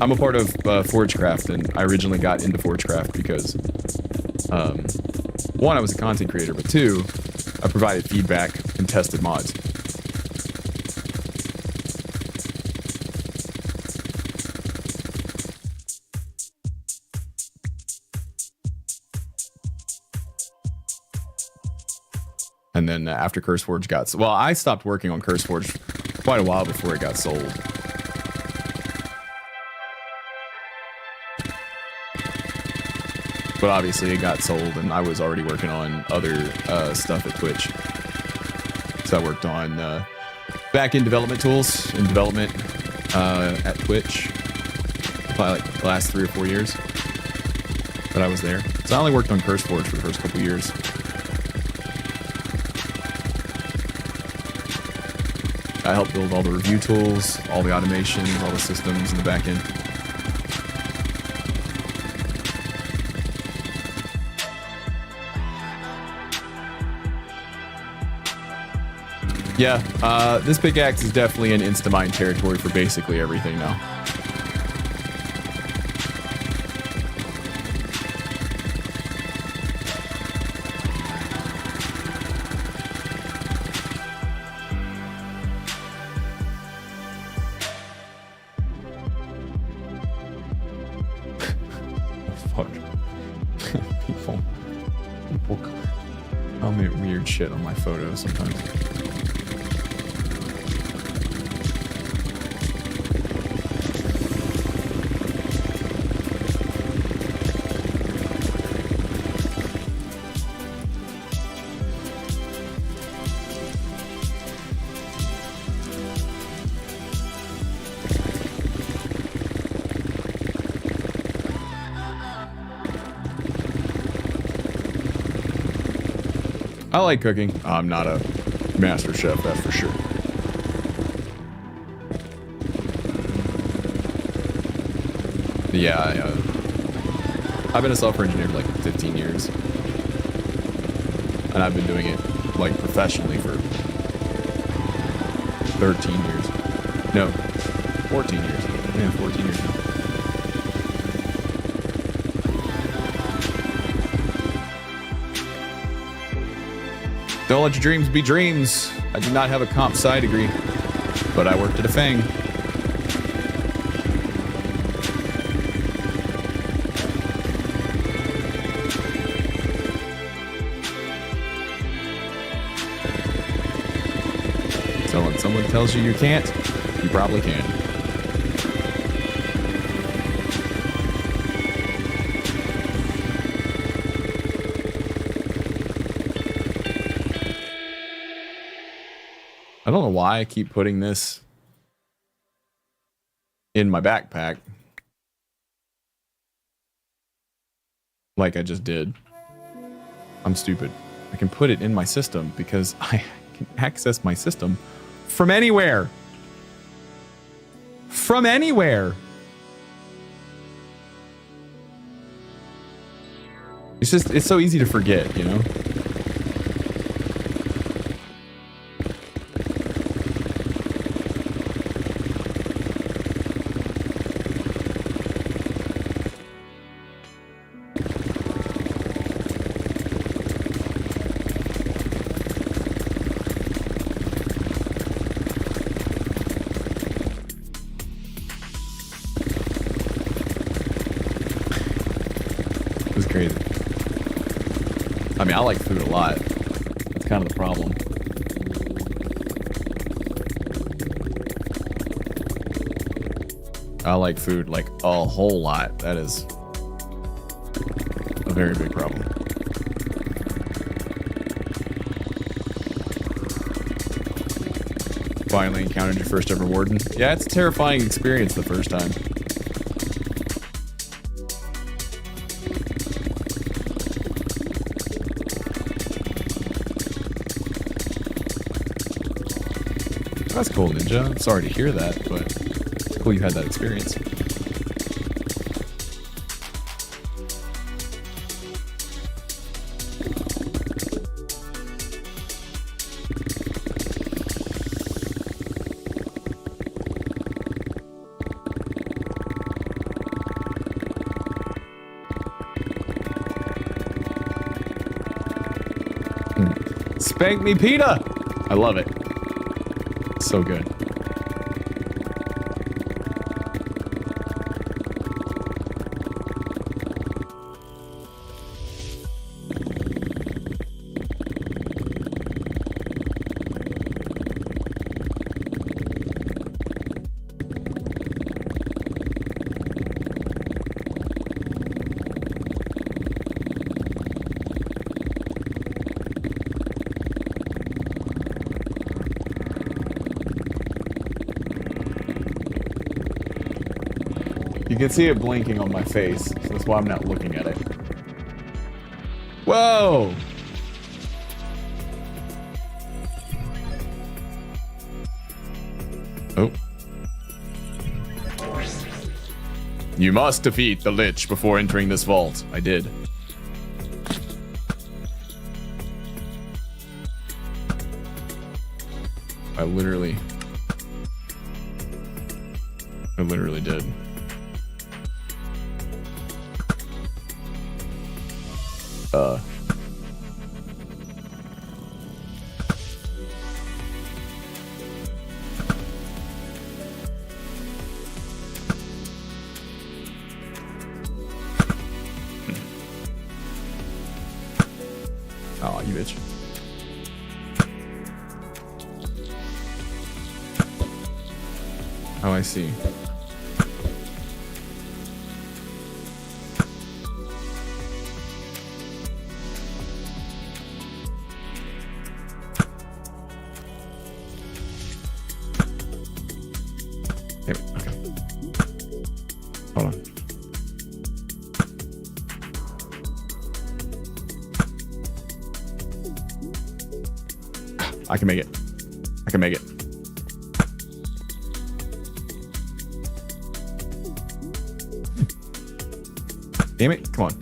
I'm a part of ForgeCraft, and I originally got into ForgeCraft because, one, I was a content creator, but two, I provided feedback and tested mods. And then after CurseForge got... Well, I stopped working on CurseForge quite a while before it got sold. But obviously it got sold, and I was already working on other stuff at Twitch. So I worked on back-end development tools and development at Twitch. Probably like the last 3 or 4 years that I was there. So I only worked on CurseForge for the first couple years. I helped build all the review tools, all the automations, all the systems in the back end. Yeah, this pickaxe is definitely in Instamind territory for basically everything now. People comment weird shit on my photos sometimes. I like cooking. I'm not a master chef, that's for sure. Yeah, I've been a software engineer for like 15 years. And I've been doing it like professionally for 13 years. No, 14 years. Yeah, 14 years now. Don't let your dreams be dreams. I do not have a comp sci degree, but I worked at a FANG. So when someone tells you you can't, you probably can. I don't know why I keep putting this in my backpack. Like I just did. I'm stupid. I can put it in my system because I can access my system from anywhere. From anywhere. It's so easy to forget, you know? I mean, I like food a lot. That's kind of the problem. I like food like a whole lot. That is a very big problem. Finally encountered your first ever warden. Yeah, it's a terrifying experience the first time. That's cool, Ninja. I'm sorry to hear that, but it's cool you had that experience. Spank me, PETA! I love it. So good. can see it blinking on my face, so that's why I'm not looking at it. Whoa! Oh. You must defeat the Lich before entering this vault. I did. I literally did. Oh, you bitch. Oh, I see. Okay. Hold on. I can make it. I can make it. Damn it. Come on.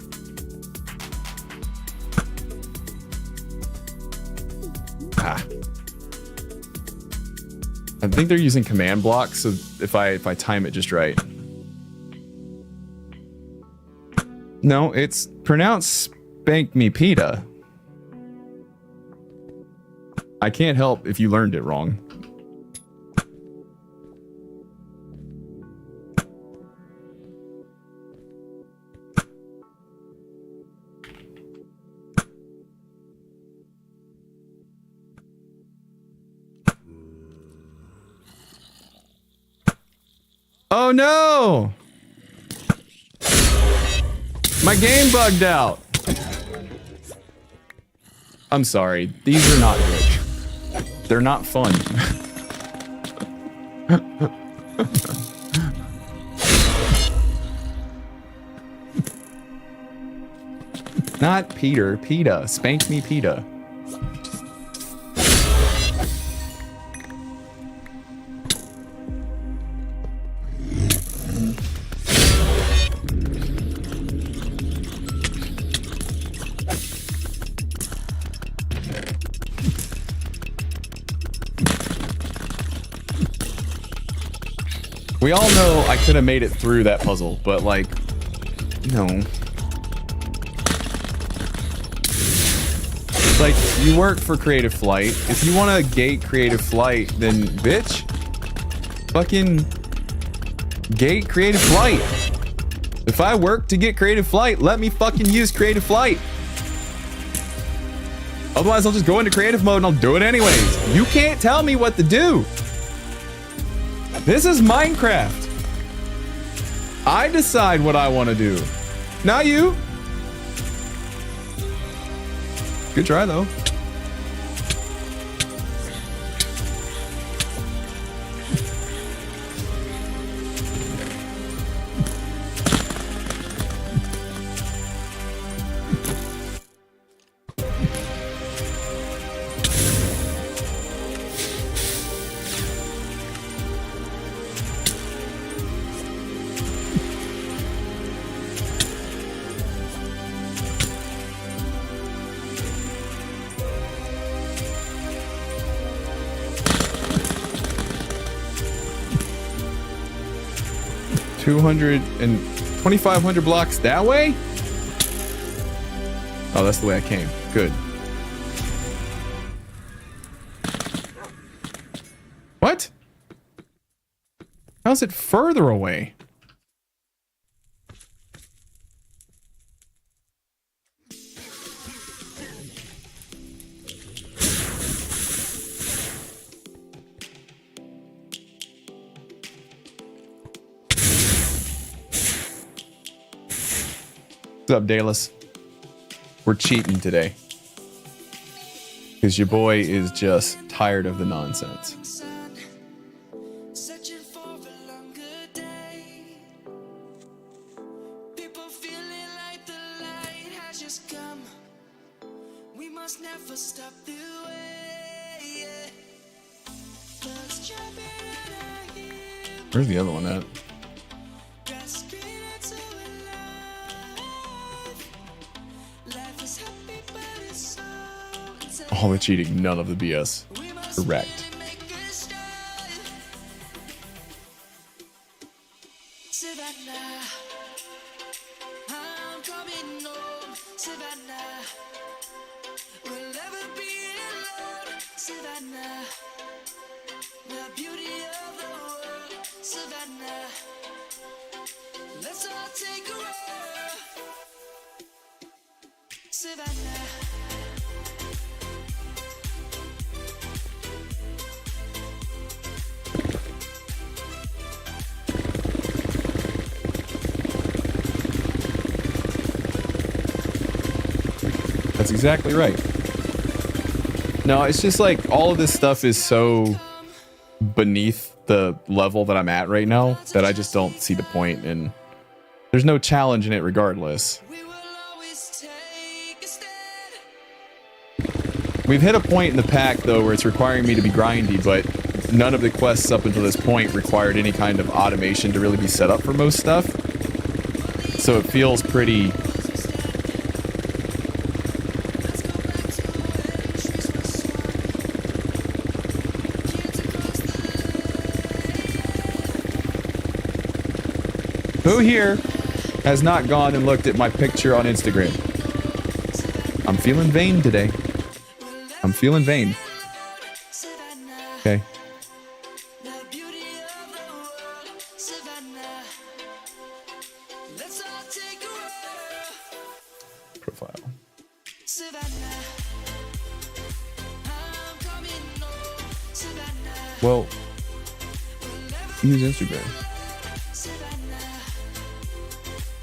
Ah. I think they're using command blocks, so if I time it just right. No, it's pronounced Spank Me Pita. I can't help if you learned it wrong. Oh no! My game bugged out. I'm sorry. These are not good. They're not fun. Not Peter. Peta. Spank me, Peta. We all know I could have made it through that puzzle, but like, no. Like, you work for Creative Flight. If you want to gate Creative Flight, then bitch, fucking gate Creative Flight. If I work to get Creative Flight, let me fucking use Creative Flight. Otherwise, I'll just go into creative mode and I'll do it anyways. You can't tell me what to do. This is Minecraft. I decide what I want to do. Not you. Good try, though. and 2,500 blocks that way? Oh, that's the way I came. Good. What? How's it further away? What's up, Dallas? We're cheating today. Because your boy is just tired of the nonsense. must never stop the way, yeah. 'Cause jumping out of here, Where's the other one at? grasping into a life. Life is happy, but it's so intense. All the cheating, none of the BS. We must Correct. really make a start. Savannah, I'm coming home. Savannah, we'll never be alone. Savannah, the beauty of the world. Savannah, let's all take a roll. Savannah. That's exactly right. No, it's just like all of this stuff is so beneath the level that I'm at right now that I just don't see the point, and there's no challenge in it regardless. We will always take a stand. We've hit a point in the pack though where it's requiring me to be grindy, but none of the quests up until this point required any kind of automation to really be set up for most stuff. So it feels pretty Who here has not gone and looked at my picture on Instagram? I'm feeling vain today. I'm feeling vain. Okay. The beauty of the world. Savannah, let's all take a roll. Profile. Savannah, I'm coming home. Savannah, Well, we'll never use Instagram. Savannah,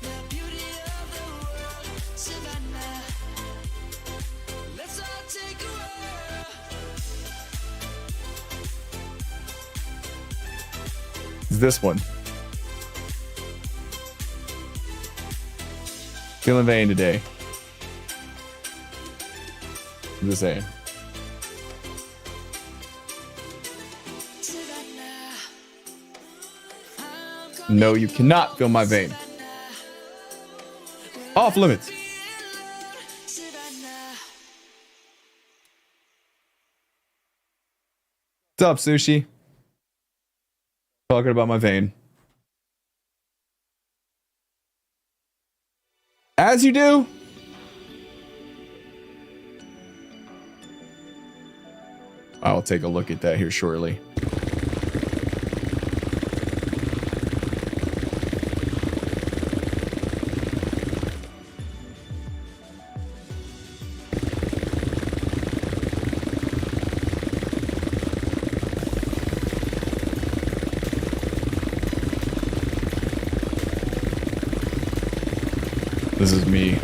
the beauty of the world. Savannah, let's all take a roll. It's this one. Feeling vain today. I'm just saying. Savannah, I'm No, you cannot feel my vein. Off limits. Savannah. What's up, Sushi? Talking about my vein. As you do. I'll take a look at that here shortly. This is me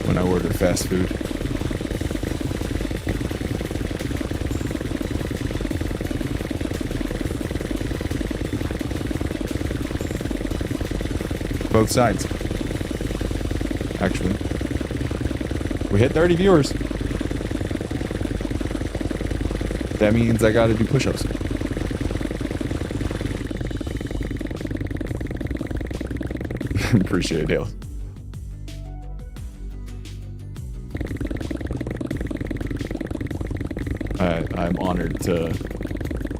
when I order fast food. Both sides. Actually. We hit 30 viewers. That means I gotta do push-ups. Appreciate it, Dale. I'm honored to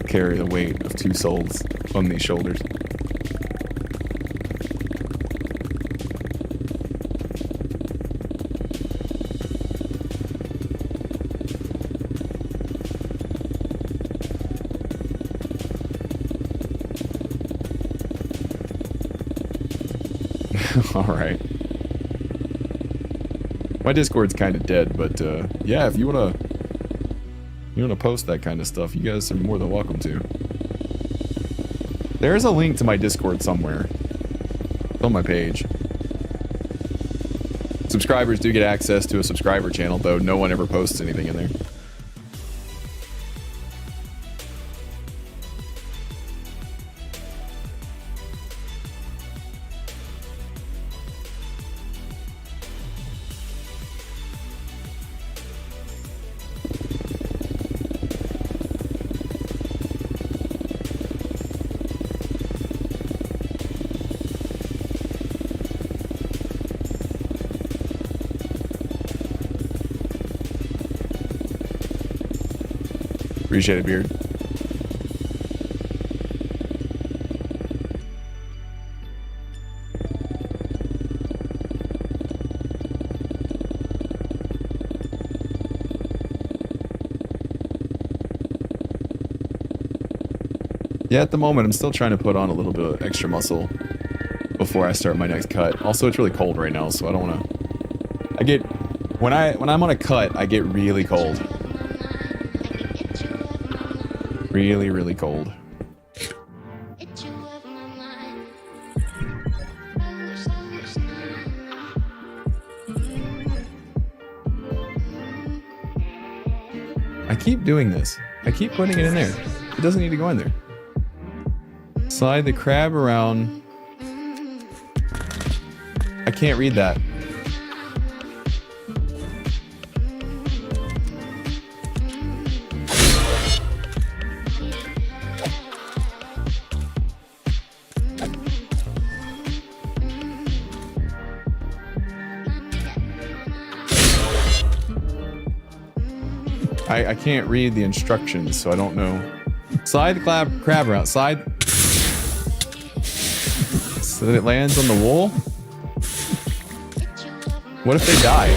carry the weight of 2 souls on these shoulders. All right. My Discord's kind of dead, but yeah, if you wanna post that kind of stuff, you guys are more than welcome to. There's a link to my Discord somewhere. It's on my page. Subscribers do get access to a subscriber channel, though no one ever posts anything in there. Appreciate it, Beard. Yeah, at the moment, I'm still trying to put on a little bit of extra muscle before I start my next cut. Also, it's really cold right now, so I don't want to... I get... When I'm on a cut, I get really cold. Really, really cold. I keep doing this. I keep putting it in there. It doesn't need to go in there. Slide the crab around. I can't read that. I can't read the instructions, so I don't know. Slide the crab around. Slide. So that it lands on the wool? What if they die?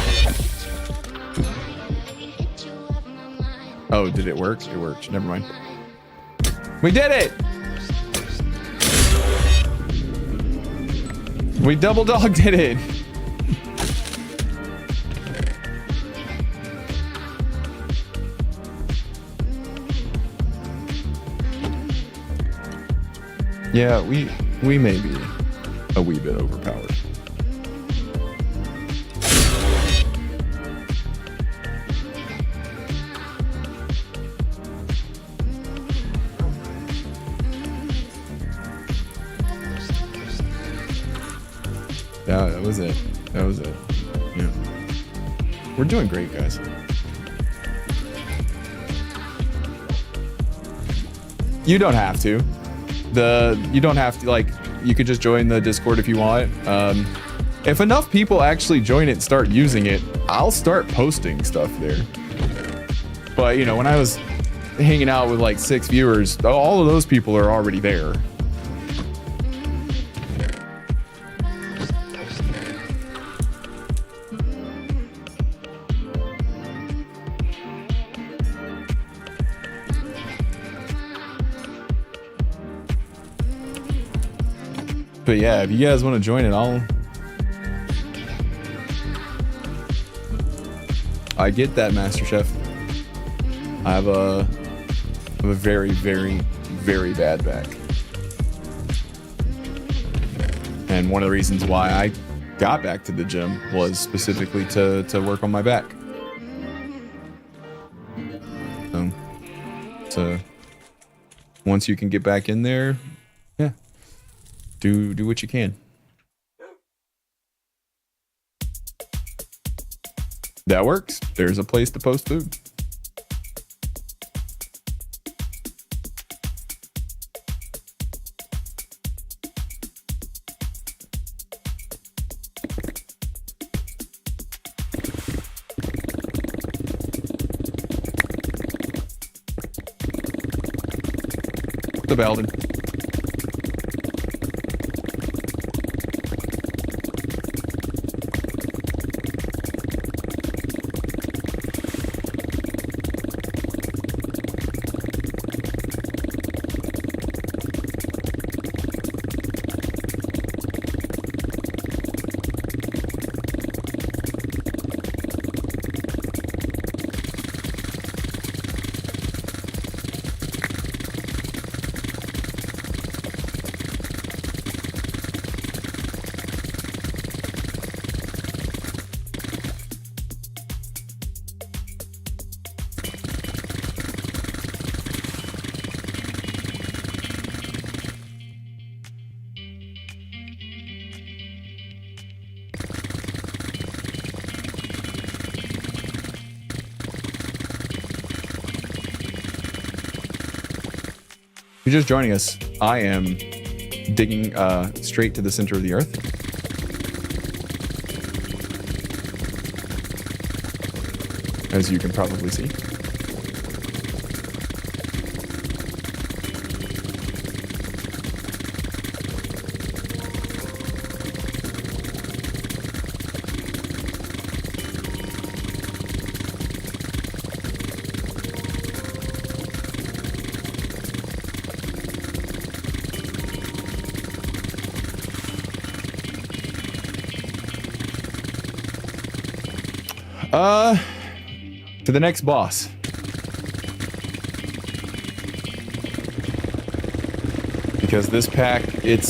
Oh, did it work? It worked. Never mind. We did it! We double dogged it! Yeah, we may be a wee bit overpowered. Yeah, that was it. That was it. Yeah. We're doing great, guys. You don't have to. You don't have to, like, you could just join the Discord if you want. If enough people actually join it and start using it, I'll start posting stuff there. But, you know, when I was hanging out with like 6 viewers, all of those people are already there. But yeah, if you guys want to join it, I get that, Master Chef. I have a very, very, very bad back. And one of the reasons why I got back to the gym was specifically to work on my back. So once you can get back in there, yeah. Do what you can. That works. There's a place to post food. The Belden. If you're just joining us, I am digging straight to the center of the earth. As you can probably see. To the next boss. Because this pack, it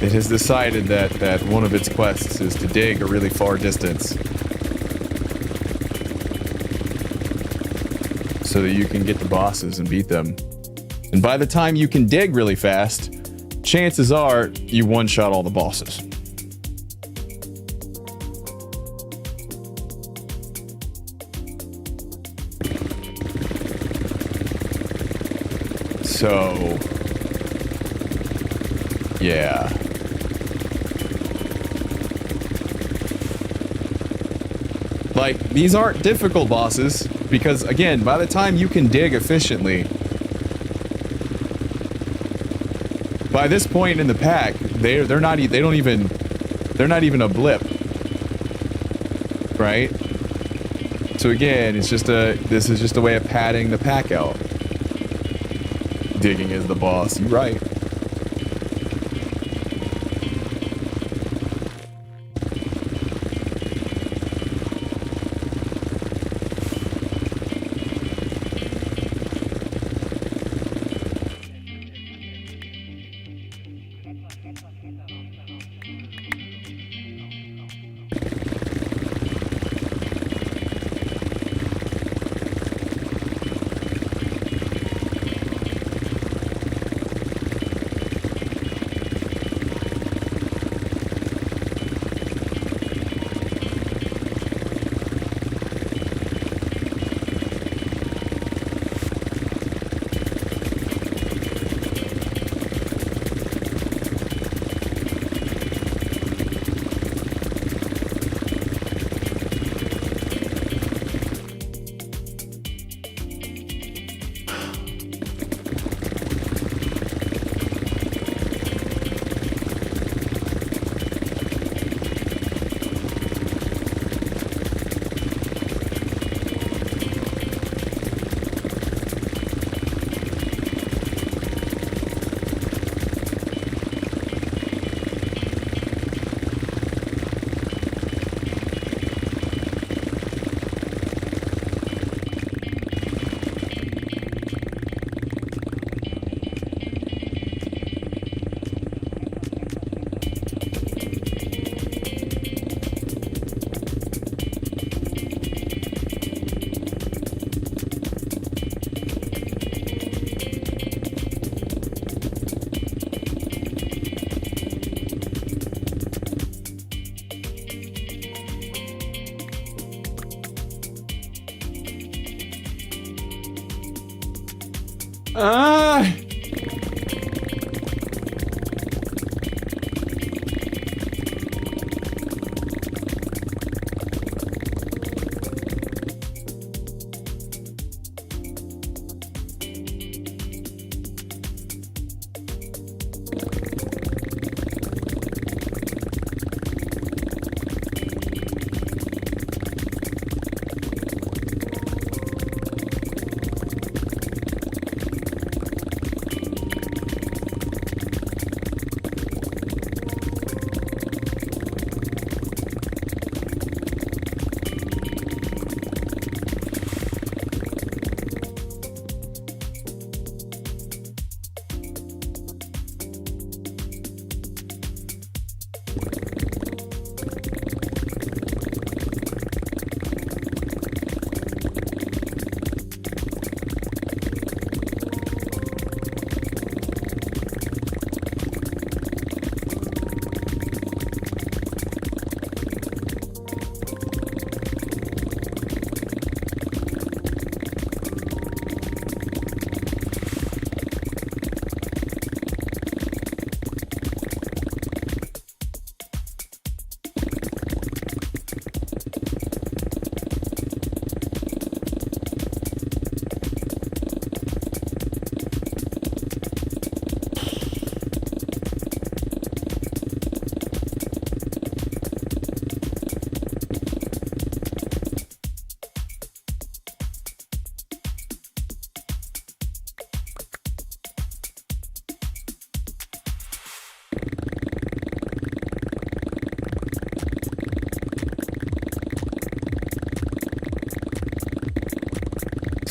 has decided that one of its quests is to dig a really far distance. So that you can get the bosses and beat them. And by the time you can dig really fast, chances are you one-shot all the bosses. So, yeah. Like, these aren't difficult bosses, because again, by the time you can dig efficiently, by this point in the pack, they're not even a blip. Right? So again, this is just a way of padding the pack out. Digging is the boss, you're right.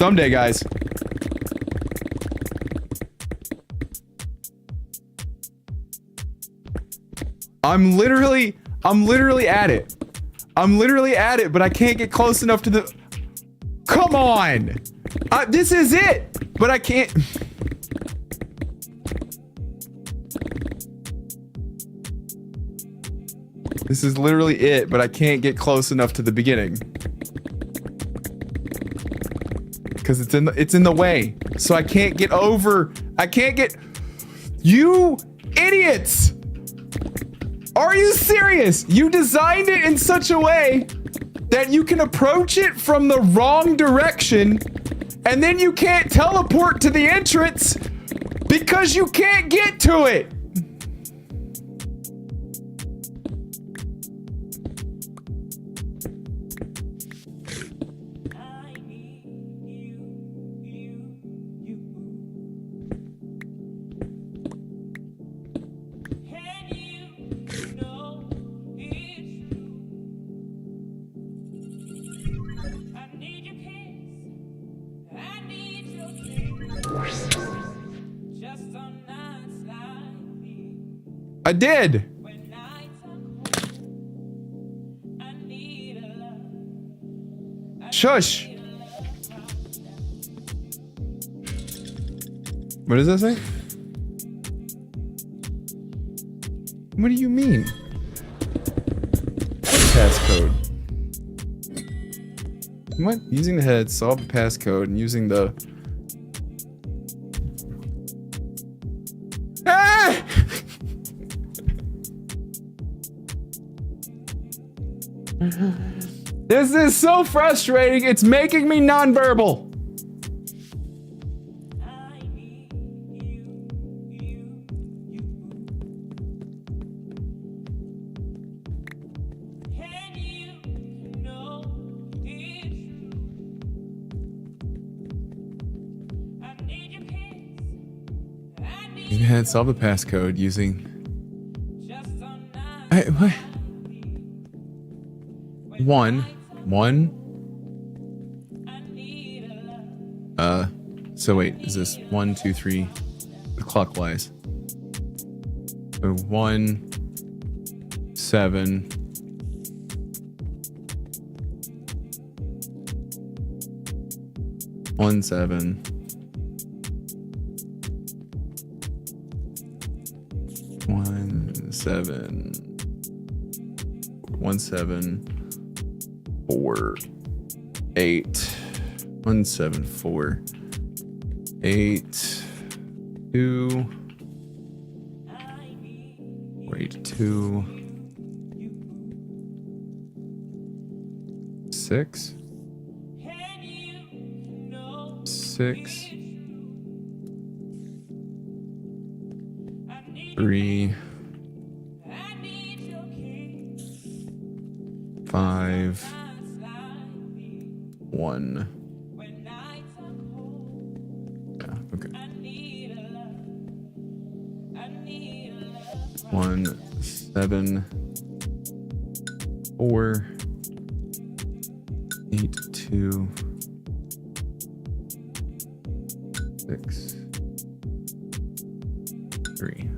Someday, guys. I'm literally at it. I'm literally at it, but I can't get close enough to the... Come on! This is it! But I can't... This is literally it, but I can't get close enough to the beginning. Because it's in the way. So I can't get over... I can't get... You idiots! Are you serious? You designed it in such a way that you can approach it from the wrong direction, and then you can't teleport to the entrance because you can't get to it. I did. Shush. What does that say? What do you mean? Passcode. What? Using the head, solve the passcode, and using the... Ah! This is so frustrating. It's making me nonverbal. You had solve the passcode using... What? One. So wait, is this 1, 2, 3 clockwise? So 1, 7. 1, 7. 1, 7. 1, 7. 4, 8, 1, 7, 4, 8, 2, 8, 2, 6, 6, 3, 5, 1. Yeah, okay. 1, 7, 4, 8, 2, 6, 3.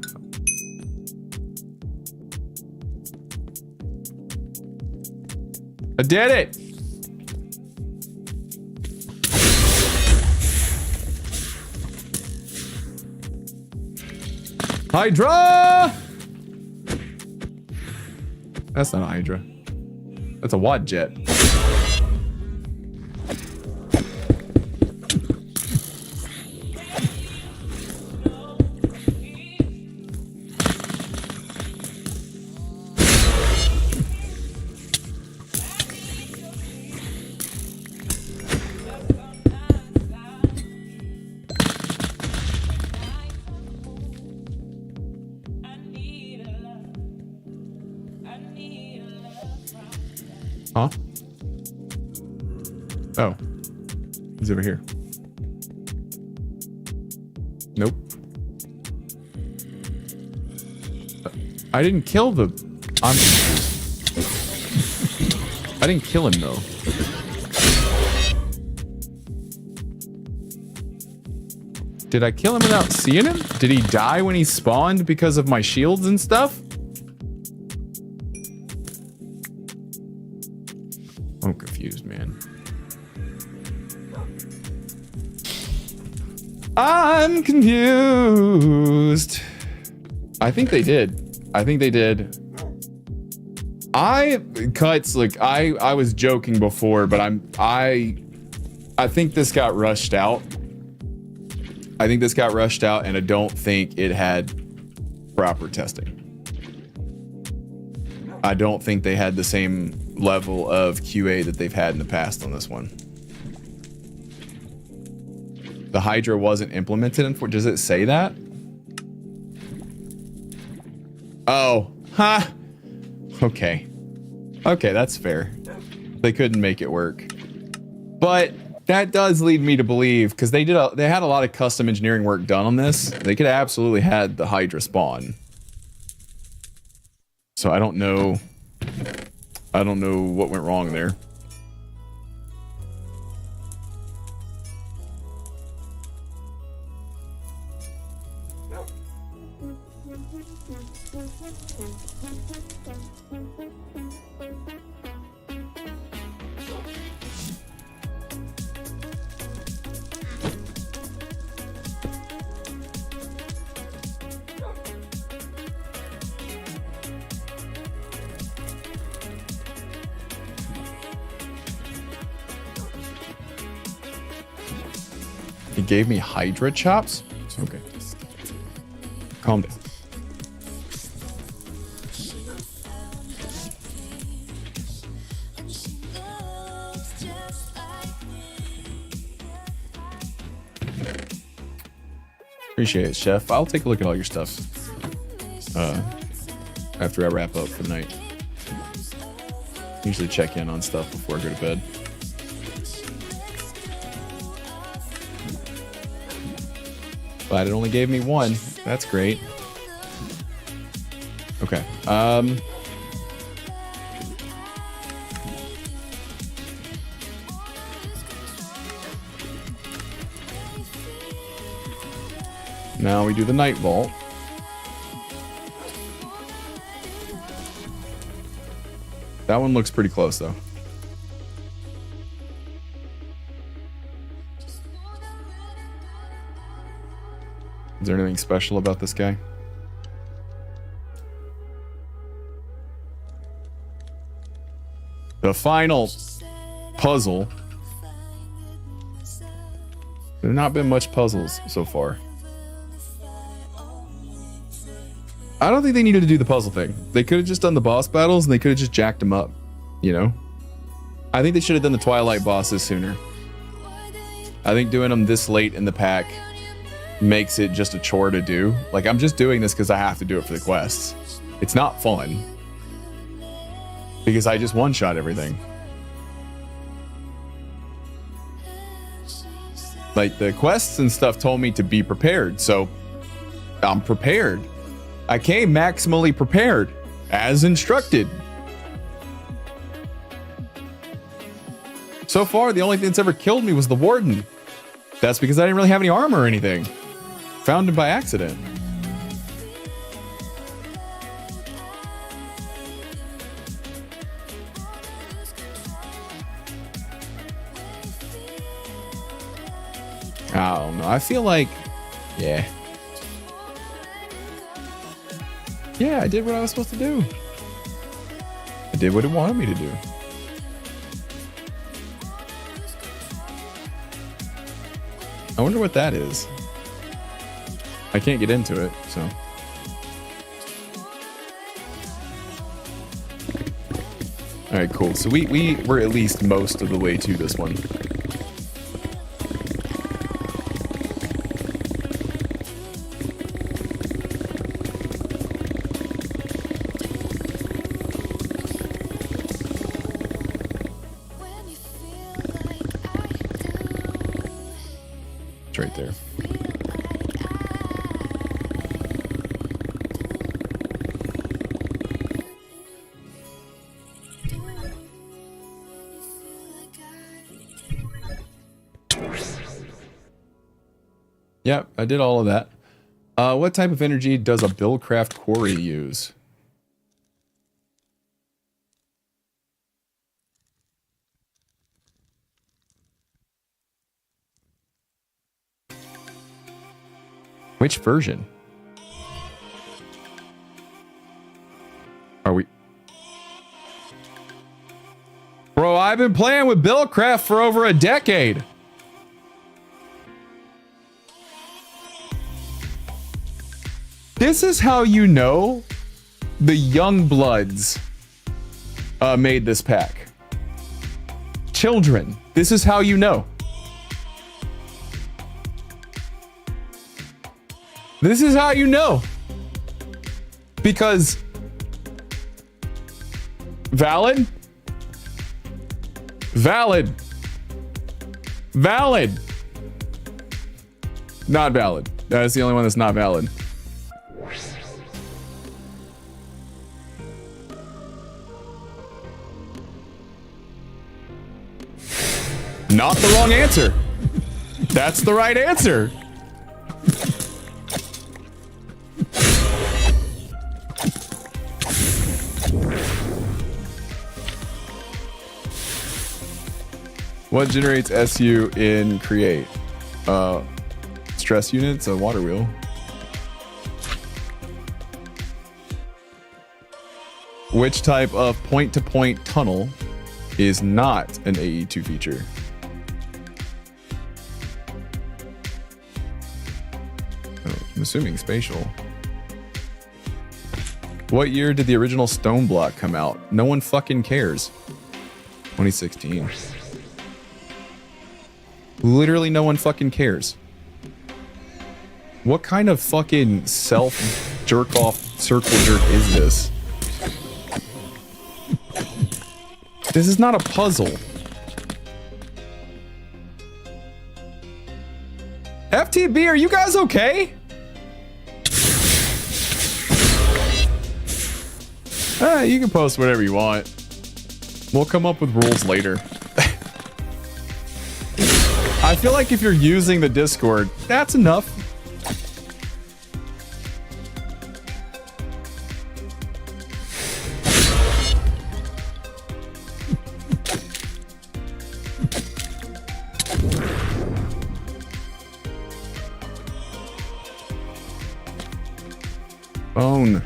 I did it! Hydra! That's not a Hydra. That's a Watt jet. Huh? Oh. He's over here. Nope. I didn't kill the... I didn't kill him, though. Did I kill him without seeing him? Did he die when he spawned because of my shields and stuff? I'm confused, man. I'm confused. I think they did. I think they did. Cuts, look, I was joking before, but I think this got rushed out. I think this got rushed out, and I don't think it had proper testing. I don't think they had the same level of QA that they've had in the past on this one. The Hydra wasn't implemented in. Does it say that? Oh, huh. Okay. Okay, that's fair. They couldn't make it work. But that does lead me to believe, because they had a lot of custom engineering work done on this. They could have absolutely had the Hydra spawn. So I don't know. I don't know what went wrong there. He gave me Hydra chops? Okay. Calm down. Appreciate it, Chef. I'll take a look at all your stuff after I wrap up for the night. Usually check in on stuff before I go to bed. But it only gave me one. That's great. Okay. Now we do the night vault. That one looks pretty close though. Is there anything special about this guy? The final puzzle. There have not been much puzzles so far. I don't think they needed to do the puzzle thing. They could have just done the boss battles and they could have just jacked them up, you know? I think they should have done the Twilight bosses sooner. I think doing them this late in the pack makes it just a chore to do. Like, I'm just doing this because I have to do it for the quests. It's not fun. Because I just one-shot everything. Like, the quests and stuff told me to be prepared, so I'm prepared. I came maximally prepared, as instructed. So far, the only thing that's ever killed me was the Warden. That's because I didn't really have any armor or anything. Found him by accident. I don't know. I feel like, yeah. Yeah, I did what I was supposed to do. I did what it wanted me to do. I wonder what that is. I can't get into it, so. All right, cool. So we're at least most of the way to this one. It's right there. Yep, I did all of that. What type of energy does a Buildcraft quarry use? Which version? Are we... Bro, I've been playing with Buildcraft for over a decade. This is how you know the young bloods made this pack. Children, this is how you know. This is how you know. Because valid, valid, valid, not valid. That's the only one that's not valid. Not the wrong answer. That's the right answer. What generates SU in create? Stress units, a water wheel. Which type of point-to-point tunnel is not an AE2 feature? I'm assuming spatial. What year did the original Stoneblock come out? No one fucking cares. 2016. Literally no one fucking cares. What kind of fucking self jerk off circle jerk is this? This is not a puzzle. FTB, are you guys okay? You can post whatever you want. We'll come up with rules later. I feel like if you're using the Discord, that's enough. Phone.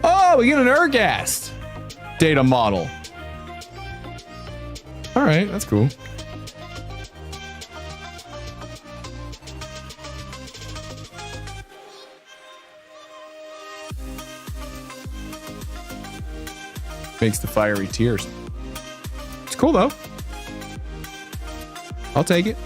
Oh, we get an Ergast data model. All right, that's cool. Makes the fiery tears. It's cool though. I'll take it.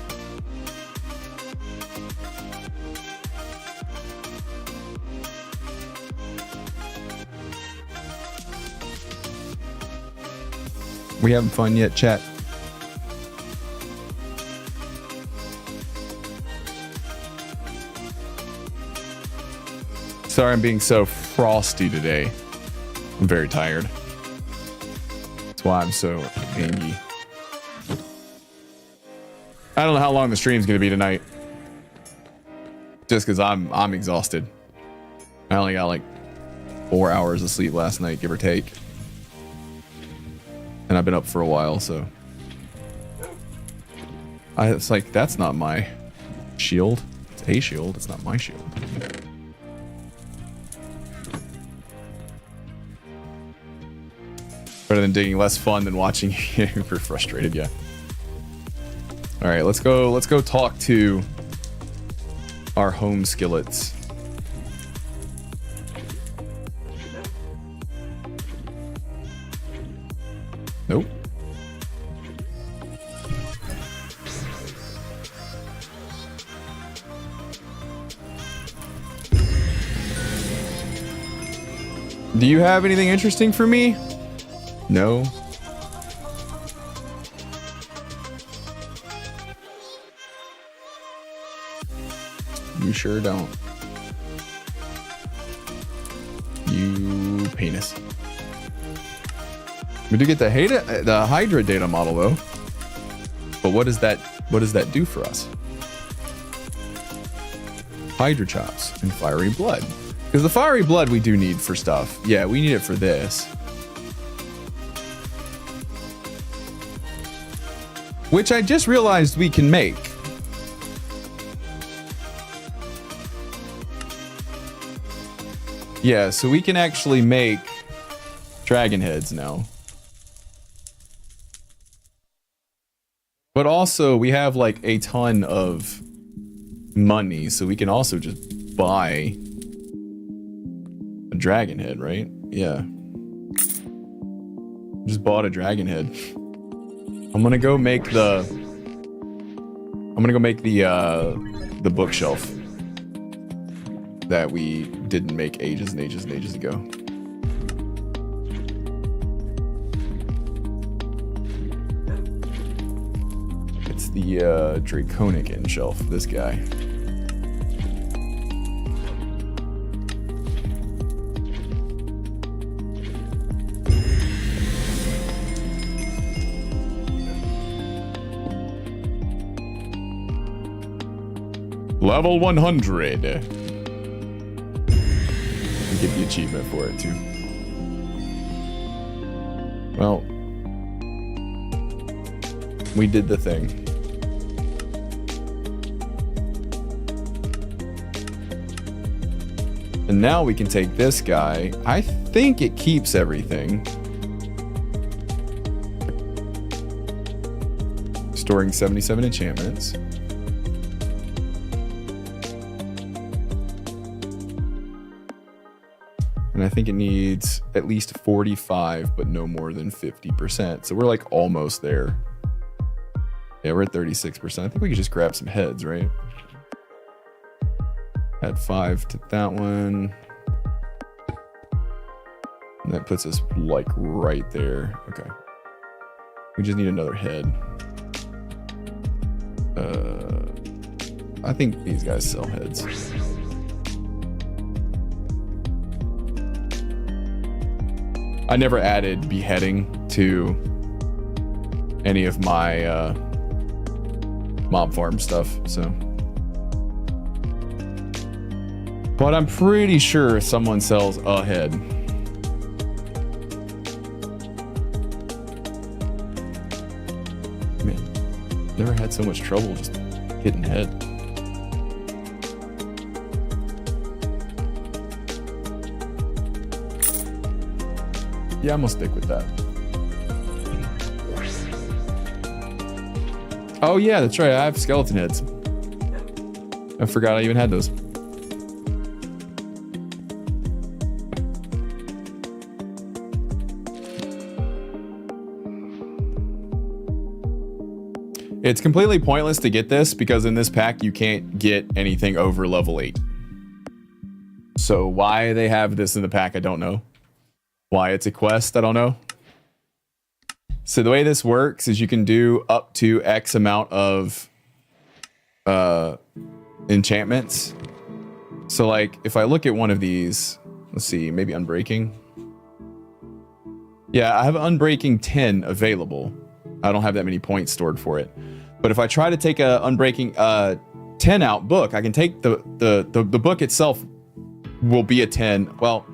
We having fun yet, chat? Sorry I'm being so frosty today. I'm very tired. That's why I'm so angry. I don't know how long the stream's gonna be tonight. Just because I'm exhausted. I only got like 4 hours of sleep last night, give or take. And I've been up for a while, so it's like, that's not my shield. It's a shield, it's not my shield. Better than digging, less fun than watching you super frustrated, yeah. All right, let's go talk to our home skillets. Nope. Do you have anything interesting for me? No. You sure don't. You penis. We do get the Hydra data model though. But what does that do for us? Hydra chops and fiery blood. Because the fiery blood we do need for stuff. Yeah, we need it for this. Which I just realized we can make. Yeah, so we can actually make dragon heads now. But also we have like a ton of money, so we can also just buy a dragon head, right? Yeah. Just bought a dragon head. I'm gonna go make the bookshelf that we didn't make ages and ages and ages ago. It's the draconic end shelf, this guy. Level 100. Get the achievement for it too. Well, we did the thing. And now we can take this guy. I think it keeps everything. Storing 77 enchantments. And I think it needs at least 45, but no more than 50%. So we're like almost there. Yeah, we're at 36%. I think we could just grab some heads, right? Add 5 to that one. And that puts us like right there. Okay. We just need another head. I think these guys sell heads. I never added beheading to any of my mob farm stuff, so. But I'm pretty sure someone sells a head. Man, never had so much trouble just getting head. Yeah, I'm gonna stick with that. Oh yeah, that's right. I have skeleton heads. I forgot I even had those. It's completely pointless to get this because in this pack you can't get anything over level 8. So why they have this in the pack, I don't know. Why it's a quest, I don't know. So the way this works is you can do up to X amount of enchantments. So like if I look at one of these, let's see, maybe Unbreaking. Yeah, I have Unbreaking 10 available. I don't have that many points stored for it. But if I try to take a Unbreaking 10 out book, I can take the book itself will be a 10. Well,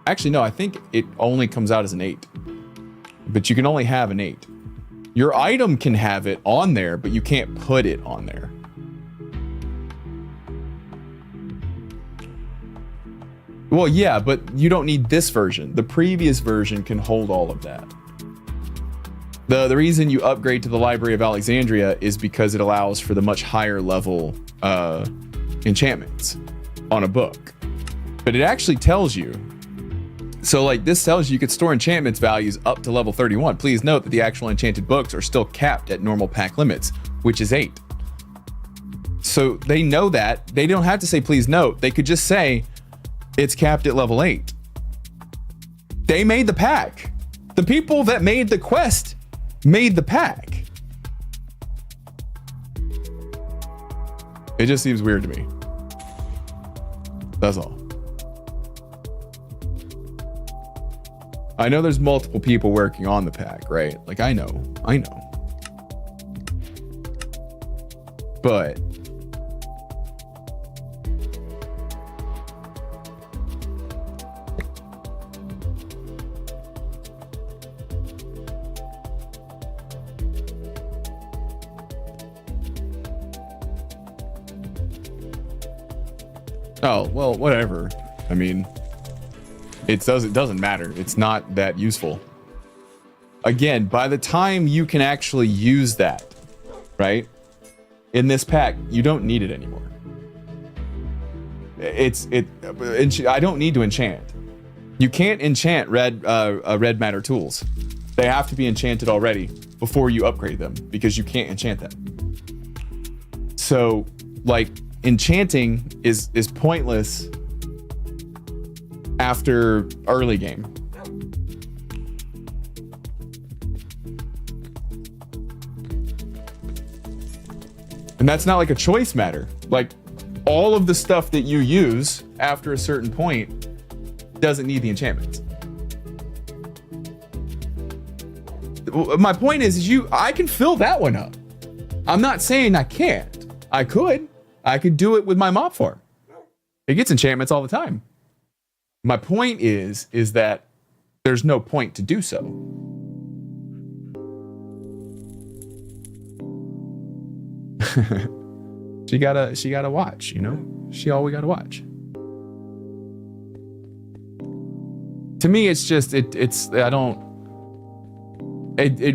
actually, no, I think it only comes out as an 8. But you can only have an 8. Your item can have it on there, but you can't put it on there. Well, yeah, but you don't need this version. The previous version can hold all of that. The reason you upgrade to the Library of Alexandria is because it allows for the much higher level enchantments on a book. But it actually tells you. So like this tells you could store enchantments values up to level 31. Please note that the actual enchanted books are still capped at normal pack limits, which is 8. So they know that. They don't have to say please note. They could just say it's capped at level 8. They made the pack. The people that made the quest made the pack. It just seems weird to me. That's all. I know there's multiple people working on the pack, right? Like I know. But oh, well, whatever. I mean, it doesn't matter. It's not that useful. Again, by the time you can actually use that, right? In this pack, you don't need it anymore. I don't need to enchant. You can't enchant red matter tools. They have to be enchanted already before you upgrade them because you can't enchant them. So, like, enchanting is pointless after early game. And that's not like a choice matter. Like all of the stuff that you use after a certain point doesn't need the enchantments. My point is I can fill that one up. I'm not saying I can't. I could do it with my mob farm. It gets enchantments all the time. My point is that there's no point to do so. She gotta watch, you know? She always gotta watch. To me, it's just, it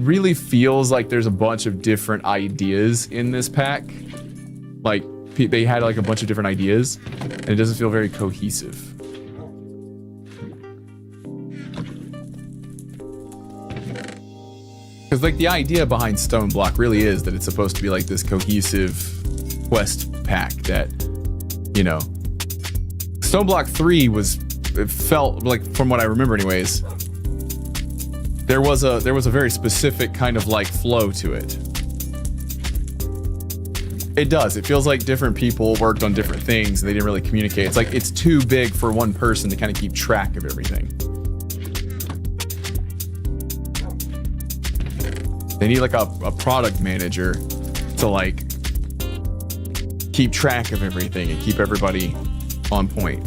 really feels like there's a bunch of different ideas in this pack. Like, they had like a bunch of different ideas, and it doesn't feel very cohesive. Because like the idea behind Stoneblock really is that it's supposed to be like this cohesive quest pack that, you know, Stoneblock 3 it felt like, from what I remember anyways, there was a very specific kind of like flow to it. It does. It feels like different people worked on different things and they didn't really communicate. It's like it's too big for one person to kind of keep track of everything. They need like a product manager to like keep track of everything and keep everybody on point.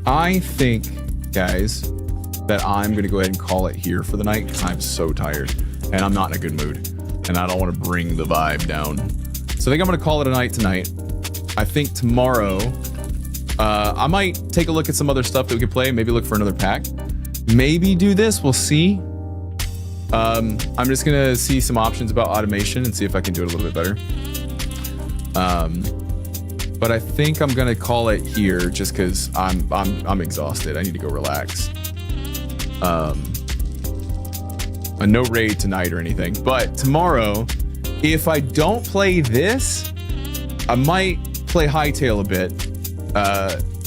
I think, guys, that I'm going to go ahead and call it here for the night because I'm so tired and I'm not in a good mood and I don't want to bring the vibe down. So I think I'm going to call it a night tonight. I think tomorrow, I might take a look at some other stuff that we could play. Maybe look for another pack. Maybe do this. We'll see. I'm just going to see some options about automation and see if I can do it a little bit better. But I think I'm gonna call it here just because I'm exhausted. I need to go relax. A no raid tonight or anything. But tomorrow, if I don't play this, I might play Hightail a bit,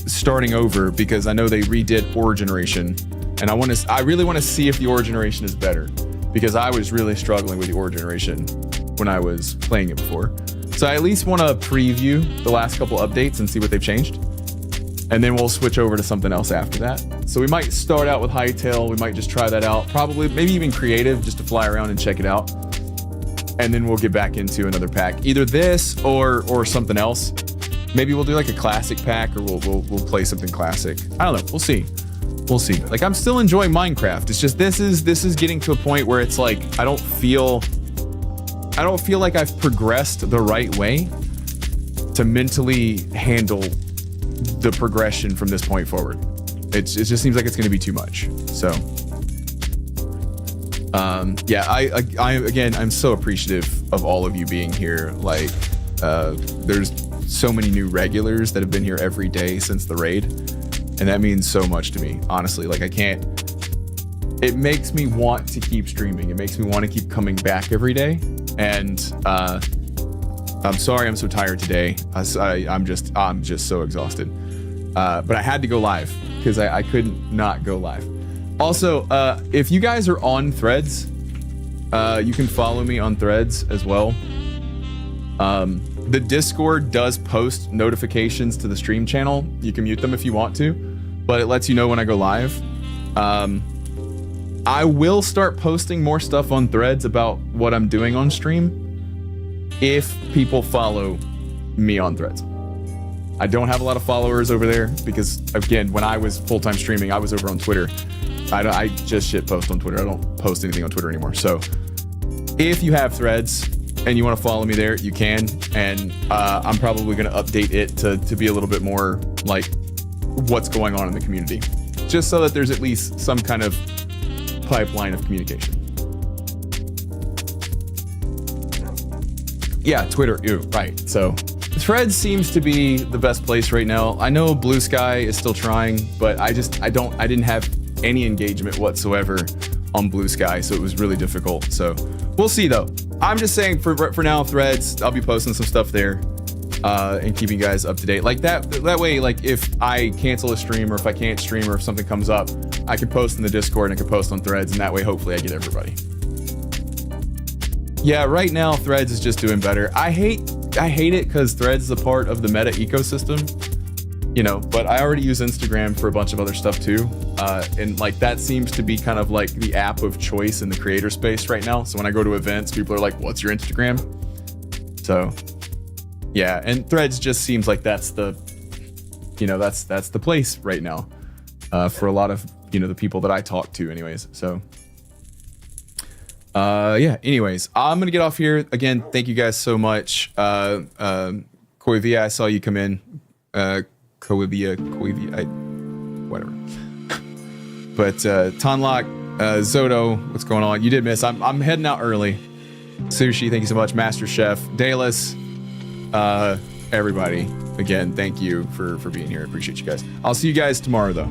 starting over because I know they redid Ore Generation, and I really want to see if the Ore Generation is better because I was really struggling with the Ore Generation when I was playing it before. So I at least want to preview the last couple updates and see what they've changed. and then we'll switch over to something else after that. So we might start out with Hightail. We might just try that out. Probably, maybe even Creative, just to fly around and check it out. And then we'll get back into another pack, either this or something else. Maybe we'll do like a classic pack, or we'll play something classic. I don't know. We'll see. We'll see. Like, I'm still enjoying Minecraft. It's just this is getting to a point where it's like I don't feel like I've progressed the right way to mentally handle the progression from this point forward. It just seems like it's going to be too much. So, yeah, I'm so appreciative of all of you being here. Like, there's so many new regulars that have been here every day since the raid, and that means so much to me, honestly. Like, it makes me want to keep streaming. It makes me want to keep coming back every day. And I'm sorry I'm so tired today. I'm just so exhausted. But I had to go live because I couldn't not go live. Also, if you guys are on Threads, you can follow me on Threads as well. The Discord does post notifications to the stream channel. You can mute them if you want to, but it lets you know when I go live. I will start posting more stuff on Threads about what I'm doing on stream if people follow me on Threads. I don't have a lot of followers over there because, again, when I was full-time streaming, I was over on Twitter. I just shit post on Twitter. I don't post anything on Twitter anymore. So if you have Threads and you want to follow me there, you can. And I'm probably going to update it to be a little bit more like what's going on in the community, just so that there's at least some kind of pipeline of communication. Yeah, Twitter, right. So Threads seems to be the best place right now. I know Blue Sky is still trying, but I didn't have any engagement whatsoever on Blue Sky, so it was really difficult. So we'll see though. I'm just saying for now, Threads, I'll be posting some stuff there and keeping you guys up to date. Like that way, like if I cancel a stream or if I can't stream or if something comes up, I can post in the Discord and I can post on Threads, and that way hopefully I get everybody. Yeah, right now Threads is just doing better. I hate it because Threads is a part of the Meta ecosystem, you know, but I already use Instagram for a bunch of other stuff too. And like that seems to be kind of like the app of choice in the creator space right now. So when I go to events, people are like, what's your Instagram? So yeah, and Threads just seems like that's the, you know, that's the place right now for a lot of, you know, the people that I talk to anyways. So yeah, anyways, I'm gonna get off here. Again, thank you guys so much. Koivia, I saw you come in. Koivia, whatever. But Tonlock, Zoto, what's going on? You did miss. I'm heading out early. Sushi, thank you so much. Master Chef, Dallas, everybody. Again, thank you for being here. I appreciate you guys. I'll see you guys tomorrow though.